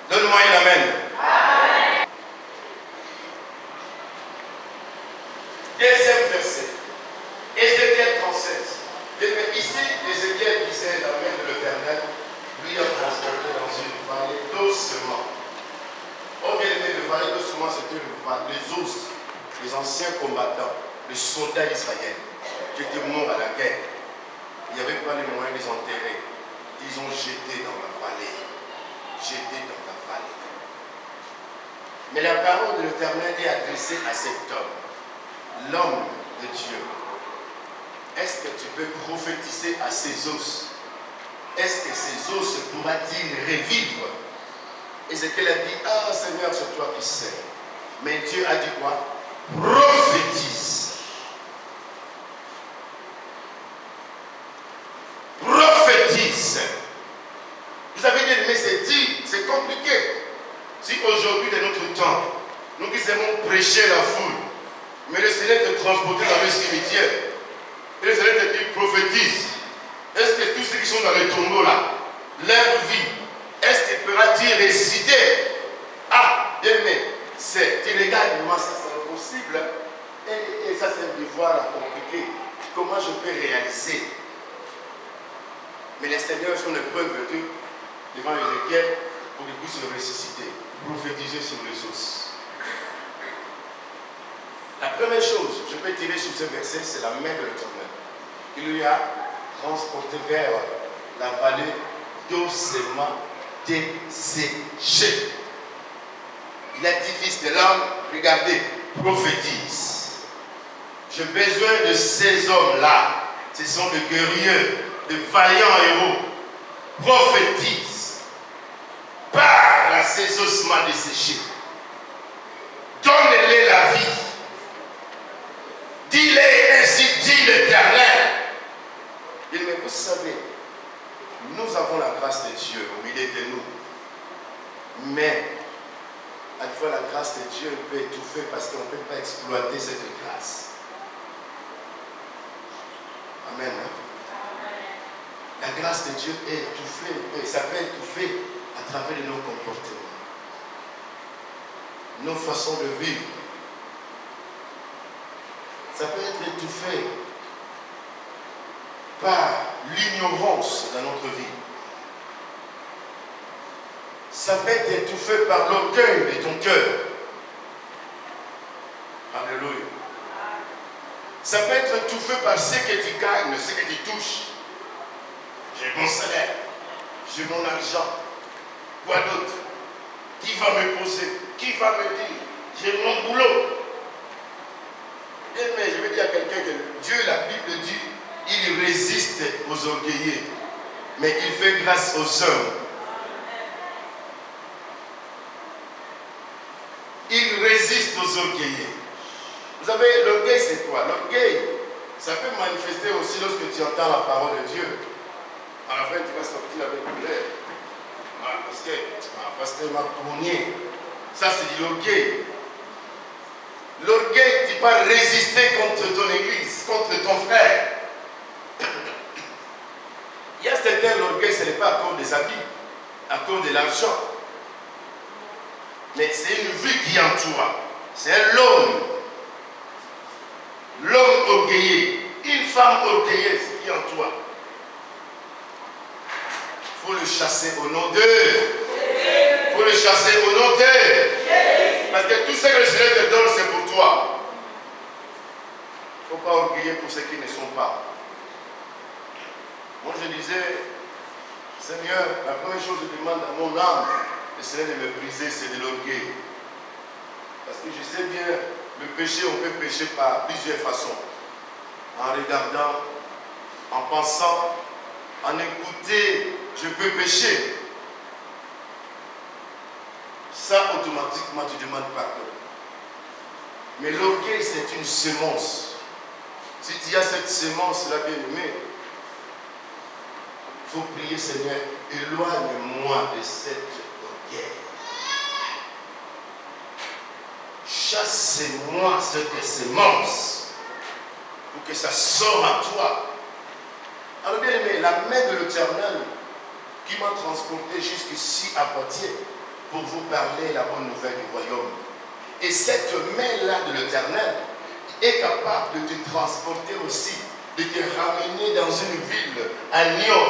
Donne-moi un amen. Amen. Deuxième verset. Ézéchiel 37. Et ici, Ézéchiel disait la main de l'Éternel lui a transporté dans une vallée doucement. Oh bien aimé, le vallée doucement, c'était les os, les anciens combattants, les soldats israéliens qui étaient morts à la guerre. Il n'y avait pas les moyens de les enterrer. Ils ont jeté dans la vallée. Jeté dans la vallée. Mais la parole de l'Éternel est adressée à cet homme, l'homme de Dieu. Est-ce que tu peux prophétiser à ces os? Est-ce que ces os pourra-t-il revivre? Ézéchiel a dit, ah Seigneur, c'est toi qui sais. Mais Dieu a dit quoi? Prophétise. Prophétise. Vous avez dit, mais c'est dit, c'est compliqué. Si aujourd'hui, de notre temps, nous qui aimons prêcher la foule, mais le Seigneur te transporter dans le cimetière, et le Seigneur te dit, prophétise. Est-ce que tous ceux qui sont dans les tombeaux là, leur vie, est-ce qu'il pourra-t-il réciter? Ah, bien aimé, c'est illégal, moi ça c'est impossible. Et ça c'est un devoir compliqué. Comment je peux réaliser? Mais les seigneurs sont les preuves devant Ézéchiel. pour qu'il puisse le ressusciter, prophétiser sur les os. La première chose que je peux tirer sur ce verset, c'est la main de l'Éternel. Il lui a transporté vers la vallée doucement desséchée. Il a dit, fils de l'homme, regardez, prophétise. J'ai besoin de ces hommes-là. Ce sont des guerriers, des vaillants héros. Prophétise. Parle à ces ossements desséchés. Donne-les la vie. Dis-les, ainsi dit l'Éternel. Il dit, mais vous savez, nous avons la grâce de Dieu au milieu de nous. Mais, à la fois, la grâce de Dieu peut étouffer parce qu'on ne peut pas exploiter cette grâce. Amen. La grâce de Dieu est étouffée, ça peut étouffer à travers nos comportements, nos façons de vivre. Ça peut être étouffé par l'ignorance dans notre vie. Ça peut être étouffé par l'orgueil de ton cœur. Alléluia. Ça peut être étouffé par ce que tu gagnes, ce que tu touches. J'ai mon salaire, j'ai mon argent. Quoi d'autre? Qui va me poser? Qui va me dire? J'ai mon boulot. Mais je veux dire à quelqu'un que Dieu, la Bible dit, il résiste aux orgueilleux, mais il fait grâce aux hommes. Il résiste aux orgueilleux. Vous savez, l'orgueil c'est quoi? L'orgueil, ça peut manifester aussi lorsque tu entends la parole de Dieu. À la fin, tu vas sortir avec colère. Parce que pasteur m'a tourné. Ça, c'est de l'orgueil. L'orgueil, tu vas résister contre ton église, contre ton frère. Il y a certains, l'orgueil, ce n'est pas à cause des habits, à cause de l'argent. Mais c'est une vie qui est en toi. C'est l'homme. L'homme orgueilleux. Une femme orgueilleuse qui est en toi. Il faut le chasser au nom d'eux. Il faut le chasser au nom d'eux. Parce que tout ce que le Seigneur te donne, c'est pour toi. Il ne faut pas orgueiller pour ceux qui ne sont pas. Moi, je disais, Seigneur, la première chose que je demande à mon âme, le Seigneur de me briser, c'est de l'orgueil. Parce que je sais bien, le péché, on peut pécher par plusieurs façons. En regardant, en pensant, en écoutant, je peux pécher. Ça, automatiquement, tu demandes pardon. Mais l'orgueil, c'est une semence. Si tu as cette semence-là, bien aimé, il faut prier, Seigneur, éloigne-moi de cet orgueil. Chasse-moi cette semence pour que ça sorte à toi. Alors bien aimé, la main de l'Éternel qui m'a transporté jusqu'ici à Poitiers pour vous parler la bonne nouvelle du royaume. Et cette main-là de l'Éternel est capable de te transporter aussi, de te ramener dans une ville, à Lyon,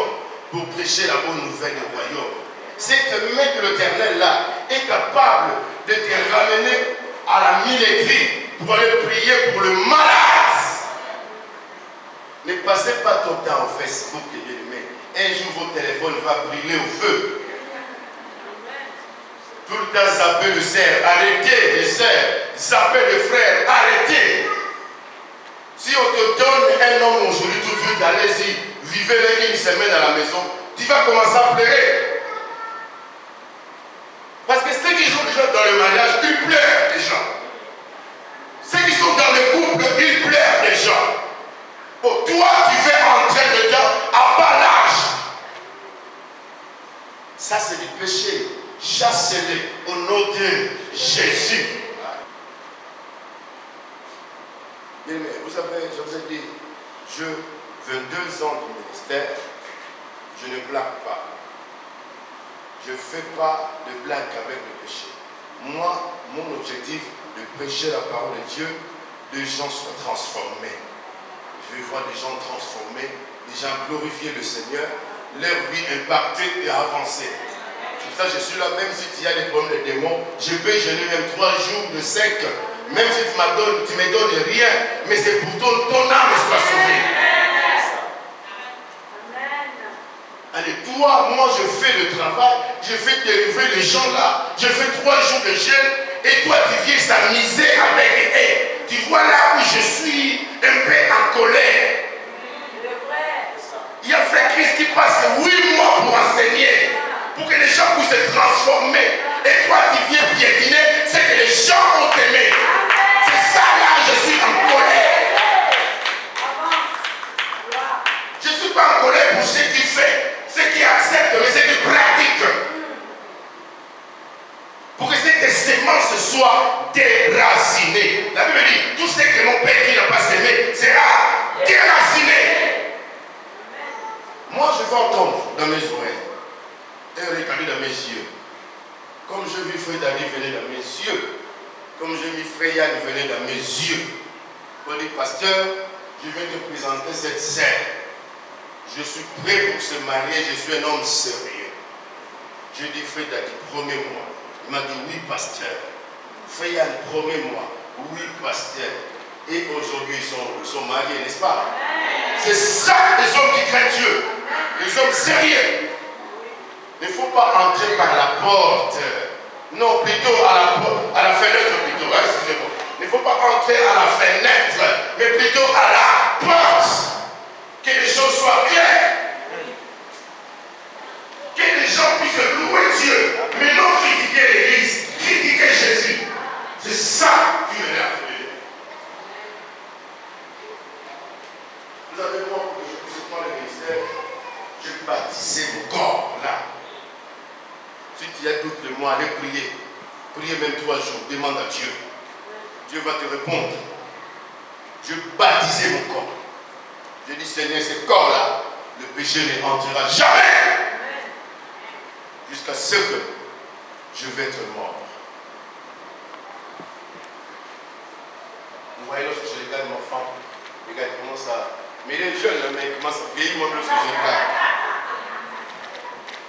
pour prêcher la bonne nouvelle du royaume. Cette main de l'Éternel-là est capable de te ramener à la milléterie pour aller prier pour le malade. Ne passez pas ton temps au Facebook, bien-aimé. Un jour, votre téléphone va brûler au feu. Tout le temps, zapper le cerf. Arrêtez les cerfs. Zapper le frère. Arrêtez. Si on te donne un homme aujourd'hui, tout de suite, allez-y, vivez-le une semaine à la maison, tu vas commencer à pleurer. Parce que ceux qui sont déjà dans le mariage, ils pleurent déjà. Ceux qui sont dans le couple, ils pleurent déjà. Bon, toi, tu veux entrer dedans à bas l'âge. Ça, c'est du péché. Chassez-les au nom de Jésus. Mais vous savez, je vous ai dit, je 22 ans de ministère, je ne blague pas. Je ne fais pas de blague avec le péché. Moi, mon objectif de prêcher la parole de Dieu, les gens soient transformés. Je vais voir des gens transformés, des gens glorifier le Seigneur, leur vie impactée et avancée. C'est pour ça que je suis là, même si tu as des problèmes de démons, je peux jeûner même 3 jours de sec. Même si tu me donnes rien, mais c'est pour ton âme soit sauvée. Allez, toi, moi je fais le travail, je fais délivrer les gens là, je fais 3 jours de jeûne, et toi tu viens s'amuser avec eux. Tu vois là où je suis un peu en colère. Il y a Frère Christ qui passe 8 mois pour enseigner, pour que les gens puissent se transformer. Et toi tu viens piétiner, c'est que les gens ont aimé. C'est ça là, je suis en colère. Je ne suis pas en colère pour ce qu'il fait, ce qu'il accepte, mais ce qu'il pratique. Pour que cette sémence soit déracinée. La Bible dit, tout ce que mon père qui n'a pas sémé sera déraciné. Moi, je vais entendre dans mes oreilles et regarder dans mes yeux. Comme je vis Frère David venir dans mes yeux. Comme je vis Frère Yann venir dans mes yeux. Pour dire, pasteur, je vais te présenter cette scène. Je suis prêt pour se marier, je suis un homme sérieux. Je dis, Frère David, promets-moi. Il m'a dit, oui, pasteur. Frère Yann, promets-moi. Oui, pasteur. Et aujourd'hui, ils sont mariés, n'est-ce pas? C'est ça les hommes qui craignent Dieu. Les hommes sérieux. Il ne faut pas entrer par la porte. Non, plutôt à la fenêtre plutôt. Excusez-moi. Il ne faut pas entrer à la fenêtre, mais plutôt à la porte. Que les choses soient claires. Que les gens puissent louer Dieu, mais non critiquer l'Église, critiquer Jésus. C'est ça qui m'énerve. Vous avez moi pour que je puisse prendre le ministère, je vais baptiser mon corps là. Si tu as doute de moi, allez prier. Priez même 3 jours, demande à Dieu. Dieu va te répondre. Je vais baptiser mon corps. Je dis, Seigneur, ce corps-là, le péché ne entrera jamais. Jusqu'à ce que je vais être mort. Vous voyez, lorsque je regarde mon enfant, regarde, il commence à... Mais il est jeune, mais il commence à vieillir, moi, lorsque je regarde.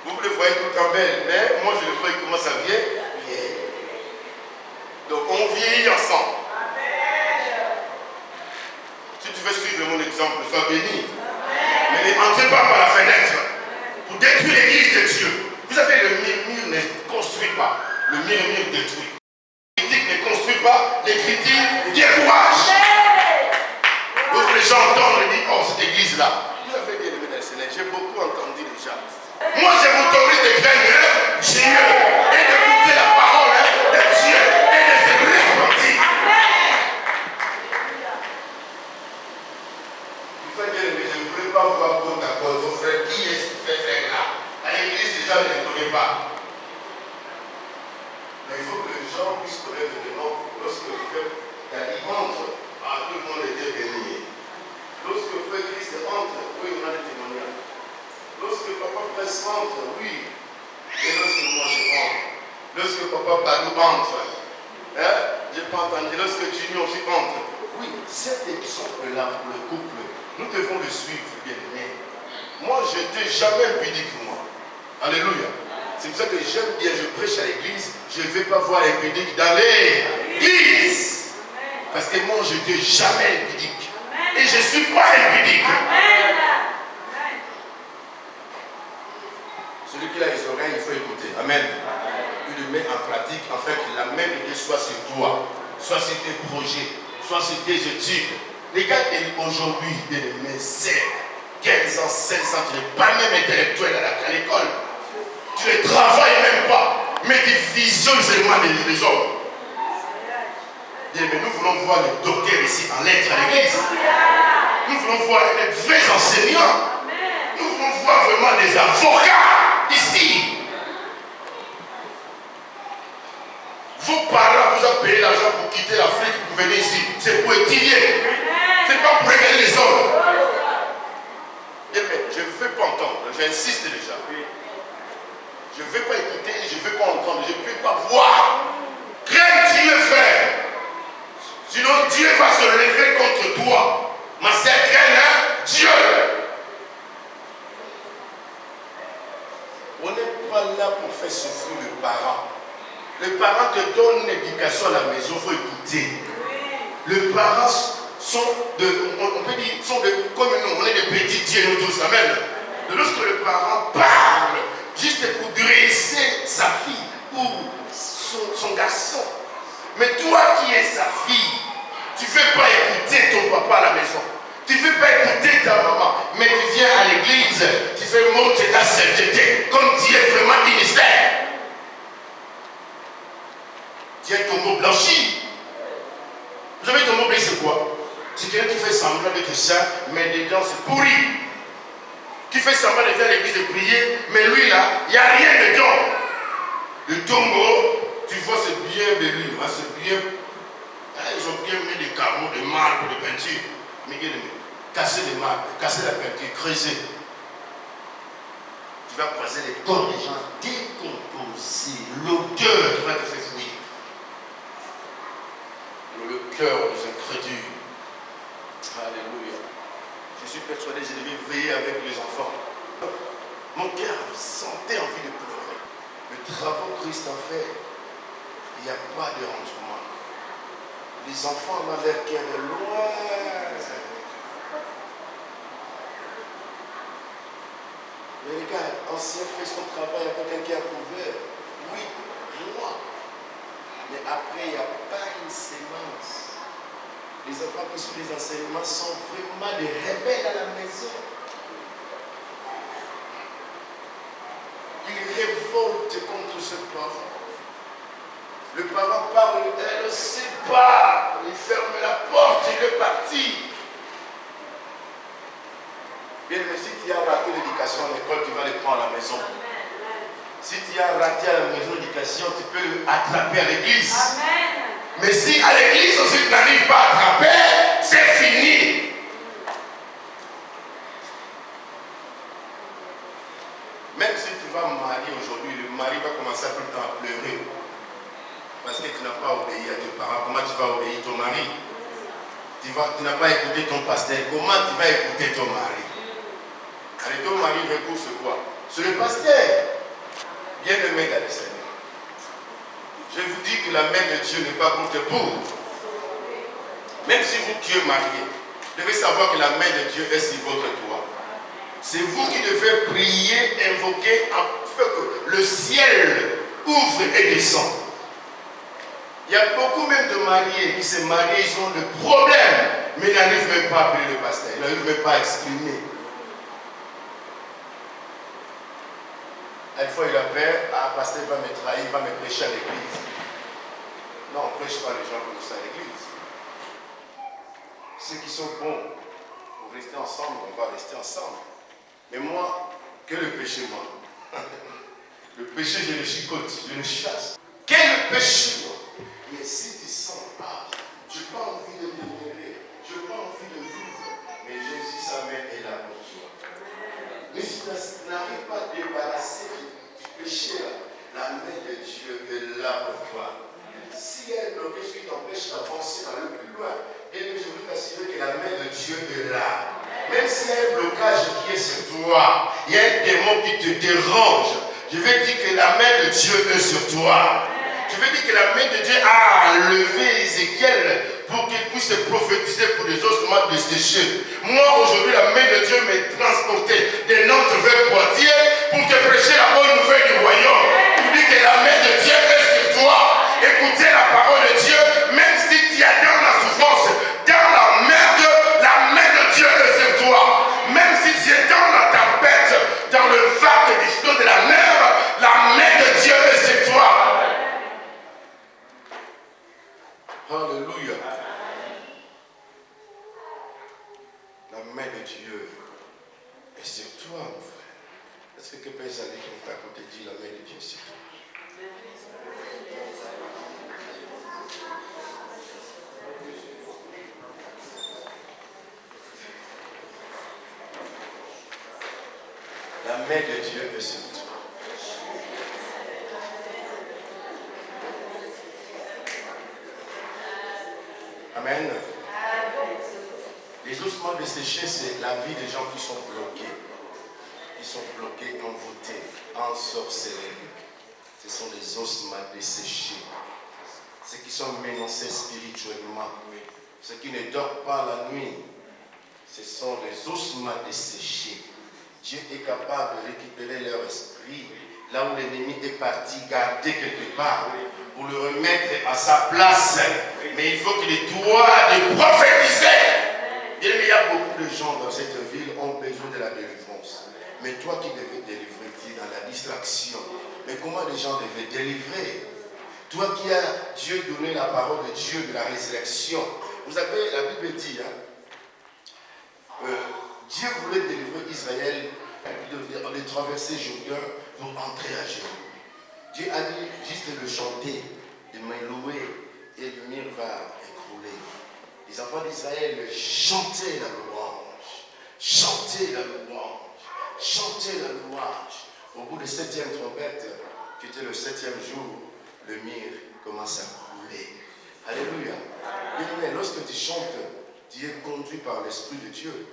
Vous le voyez tout le temps belle, mais moi, je le vois, il commence à vieillir. Donc, on vieillit ensemble. Si tu veux suivre mon exemple, sois béni. Mais n'entrez pas par la fenêtre pour détruire l'église de Dieu. Vous savez, le mur ne construit pas. Le mur détruit. Les critiques ne construisent pas. Les critiques découragent. Donc les gens entendent et disent, oh, cette église-là. Vous avez bien aimé dans le Seigneur. J'ai beaucoup entendu déjà. Moi, je vous autorise de craindre Dieu et d'écouter la parole de Dieu et de se repentir. Vous savez bien aimé, je ne voulais pas voir côte à côte vos frères. Qui est ce frère-là? À l'église, les gens ne les connaissent pas. Mais il faut que les gens puissent connaître le nom. Lorsque le frère David entre, tout le monde était béni. Lorsque le frère Christ entre, oui, on a des témoignages. Lorsque papa Presse entre, oui. Et lorsque moi je rentre. Lorsque papa Badou entre, j'ai pas entendu. Lorsque Junior aussi entre, oui, cet exemple-là pour le couple, nous devons le suivre, bien aimé. Moi, je n'étais jamais impudique, moi. Alléluia. C'est pour ça que j'aime bien, je prêche à l'église, je ne vais pas voir impudique dans l'église. Parce que moi, je n'étais jamais impudique. Et je ne suis pas impudique. Celui qui a les oreilles, il faut écouter. Amen. Il le met en pratique afin que la même idée soit sur toi, soit sur tes projets, soit sur tes études. Les gars, aujourd'hui, mes sœurs, 15 ans, 16 ans, tu n'es pas même intellectuel à l'école. Tu ne travailles même pas, mais tu visionnes seulement les hommes. Bien, mais nous voulons voir les docteurs ici en lettres à l'église. Nous voulons voir les vrais enseignants. Nous voulons voir vraiment des avocats ici. Vos parents vous ont payé l'argent pour quitter l'Afrique pour venir ici. C'est pour étudier. Ce n'est pas pour regarder les hommes. Bien, mais je ne veux pas entendre. J'insiste déjà. Je ne veux pas écouter, je ne veux pas entendre, je ne peux pas voir. Crains Dieu, frère. Sinon, Dieu va se lever contre toi. Ma sœur, crains Dieu. On n'est pas là pour fait souffrir le parent. Le parent te donne une éducation à la maison, il faut écouter. Les parents sont on peut dire, comme nous, on est des petits dieux, nous tous, amen. De lorsque le parent parle, juste pour dresser sa fille ou son garçon. Mais toi qui es sa fille, tu ne veux pas écouter ton papa à la maison. Tu ne veux pas écouter ta maman. Mais tu viens à l'église, tu fais monter ta sainteté comme tu es vraiment ministère. Tu es tombeau blanchi. Vous savez, tombeau blanchi, c'est quoi? C'est quelqu'un qui fait semblant d'être saint, mais dedans c'est pourri. Qui fait semblant de faire l'église de prier, mais lui là, il n'y a rien dedans. Le tombeau, tu vois, c'est bien béni, hein, c'est bien. Ils ont bien mis des carreaux de marbre, de peinture. Mais casser les marbres, casser la peinture, creuser. Tu vas croiser les corps des gens décomposés. L'odeur qui va te faire fuir. Le cœur des incrédules. Alléluia. Je suis persuadé que je devais veiller avec les enfants. Mon cœur sentait envie de pleurer. Le travail que Christ a fait, il n'y a pas de rangement. Les enfants m'avaient le cœur de loin. Mais regarde, ancien fait son travail avec un cœur ouvert. Oui, moi. Mais après, il n'y a pas une sémence. Les enfants qui suivent les enseignements sont vraiment des rebelles à la maison. Ils révoltent contre ce parent. Le parent parle, elle ne sait pas. Il ferme la porte, il est parti. Bien, mais si tu as raté l'éducation à l'école, tu vas le prendre à la maison. Si tu as raté à la maison l'éducation, tu peux le attraper à l'église. Mais si à l'église aussi tu n'arrives pas à attraper, c'est fini. Même si tu vas marier aujourd'hui, le mari va commencer tout le temps à pleurer. Parce que tu n'as pas obéi à tes parents. Comment tu vas obéir ton mari? Tu n'as pas écouté ton pasteur. Comment tu vas écouter ton mari? Allez, ton mari repousse quoi? C'est le pasteur. Bien-aimé dans le Seigneur. Je vous dis que la main de Dieu n'est pas contre pour. Même si vous qui êtes mariés, vous devez savoir que la main de Dieu est sur votre toit. C'est vous qui devez prier, invoquer, afin que le ciel ouvre et descend. Il y a beaucoup même de mariés qui se marient, ils ont des problèmes, mais ils n'arrivent même pas à appeler le pasteur, ils n'arrivent même pas à exprimer. Une fois il a peur, le pasteur va me trahir, il va me prêcher à l'église. Non, on ne prêche pas les gens comme ça à l'église. Ceux qui sont bons pour rester ensemble, on va rester ensemble. Mais moi, que le péché, moi. Le péché, je le chicote, je le chasse. Quel péché, moi? Mais si tu sens, je n'ai pas envie de demeurer, je n'ai pas envie de vivre, mais Jésus, sa main est là pour toi. Mais si tu n'arrives pas à te débarrasser du péché, la main de Dieu est là pour toi. Si elle blocage qui t'empêche d'avancer, d'aller plus loin, et je veux t'assurer que la main de Dieu est là. Même s'il y a un blocage qui est sur toi, il y a un démon qui te dérange, je vais dire que la main de Dieu est sur toi. Je veux dire que la main de Dieu a levé Ézéchiel pour qu'il puisse prophétiser pour les ossements desséchés. Moi, aujourd'hui, la main de Dieu m'a transporté de Nantes vers Poitiers pour te prêcher la bonne nouvelle du royaume. Pour dire que la main de Dieu est sur toi. Écoutez la parole de Dieu, même si tu es dans la souffrance, dans la merde, la main de Dieu est sur toi. Même si tu es dans la tempête, dans le vague du flot de la mer, la main de Dieu est sur toi. Alléluia. La main de Dieu est sur toi, mon frère. Est-ce que tu peux aller ton frère pour te dire la main de Dieu est sur toi? La main de Dieu est sur toi. Amen. Les ossements desséchés, c'est la vie des gens qui sont bloqués, envoûtés, ensorcelés. ce sont les ossements desséchés. Ceux qui sont menacés spirituellement, ceux qui ne dorment pas la nuit, ce sont les ossements desséchés. Dieu est capable de récupérer leur esprit là où l'ennemi est parti garder quelque part pour le remettre à sa place. Mais il faut qu'il ait droit de prophétiser. Il y a beaucoup de gens dans cette ville qui ont besoin de la délivrance. Mais toi qui devais délivrer, tu es dans la distraction. Mais comment les gens devaient délivrer? Toi qui as Dieu donné la parole de Dieu de la résurrection. Vous savez, la Bible dit, Dieu voulait délivrer Israël de traverser Jourdain pour entrer à Jérusalem. Dieu a dit juste de le chanter, de me louer, et le mur va écrouler. Les enfants d'Israël chantaient la louange, chantaient la louange, chantaient la louange. Au bout de 7e trompette, qui était le 7e jour, le mur commence à couler. Alléluia. Mais lorsque tu chantes, tu es conduit par l'Esprit de Dieu.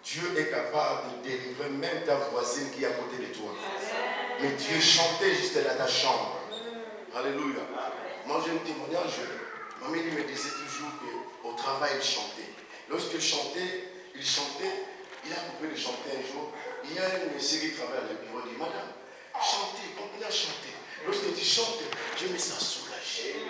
Dieu est capable de délivrer même ta voisine qui est à côté de toi. Mais Dieu chantait juste dans ta chambre. Alléluia. Moi j'ai un témoignage. Maman me disait toujours qu'au travail il chantait. Lorsqu'il chantait, il a coupé de chanter un jour. Il y a un monsieur qui travaille à le bureau, il dit, madame, chantez, continue à chanter. Lorsque tu chantes, je me sens soulagé.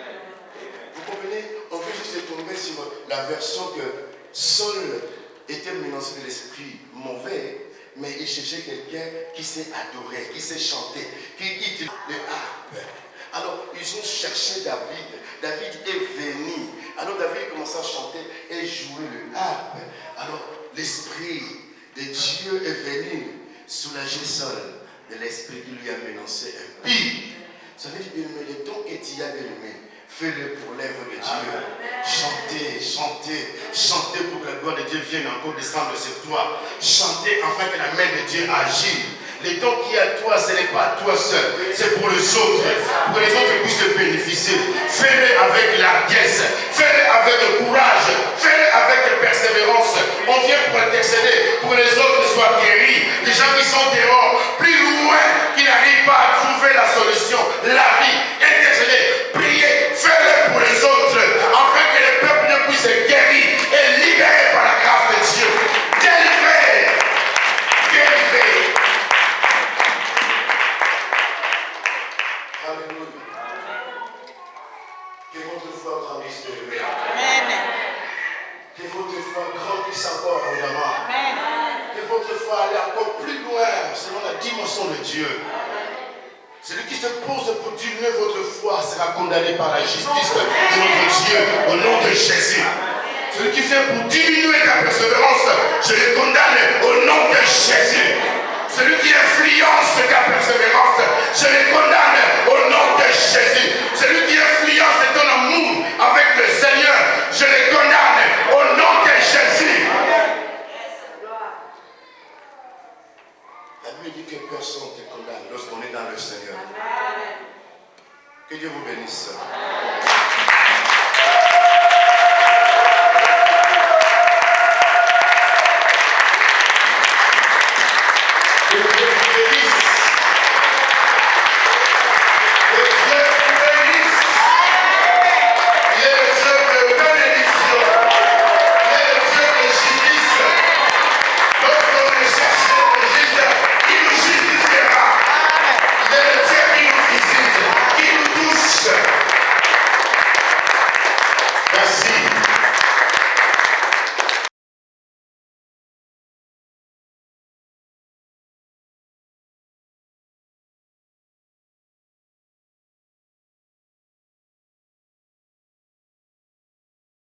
Vous comprenez? On veut juste tomber sur la version que Saul était menacé de l'esprit mauvais, mais il cherchait quelqu'un qui sait adorer, qui sait chanter, qui utilise le harpe. Alors, ils ont cherché David. David est venu. Alors, David commençait à chanter et jouer le harpe. Alors, l'esprit de Dieu est venu soulager Saul de l'esprit qui lui a menacé un pire. Ça veut dire, mais le don que tu as aimé, fais-le pour l'œuvre de Dieu. Chantez, chantez, chantez pour que la gloire de Dieu vienne encore descendre sur toi. Chantez afin que la main de Dieu agisse. Les dons qui est à toi, ce n'est pas à toi seul, c'est pour les autres. Pour que les autres puissent bénéficier. Fais-le avec largesse, fais-le avec courage, fais-le avec persévérance. On vient pour intercéder, pour que les autres soient guéris. Les gens qui sont dehors, plus loin, qui n'arrivent pas à trouver la solution, la vie, intercéder, prier, fais-le pour les autres, afin que le peuple puisse être guéri et libéré par la grâce de Dieu. Délivré, délivré. Alléluia. Que votre foi grandisse de lui. Amen. Que votre foi grandisse encore abondamment. Amen. Que votre foi aille encore plus loin selon la dimension de Dieu. Celui qui se pose pour diminuer votre foi sera condamné par la justice de notre Dieu au nom de Jésus. Celui qui vient pour diminuer ta persévérance, je le condamne au nom de Jésus. Celui qui influence ta persévérance, je le condamne au nom de Jésus. Celui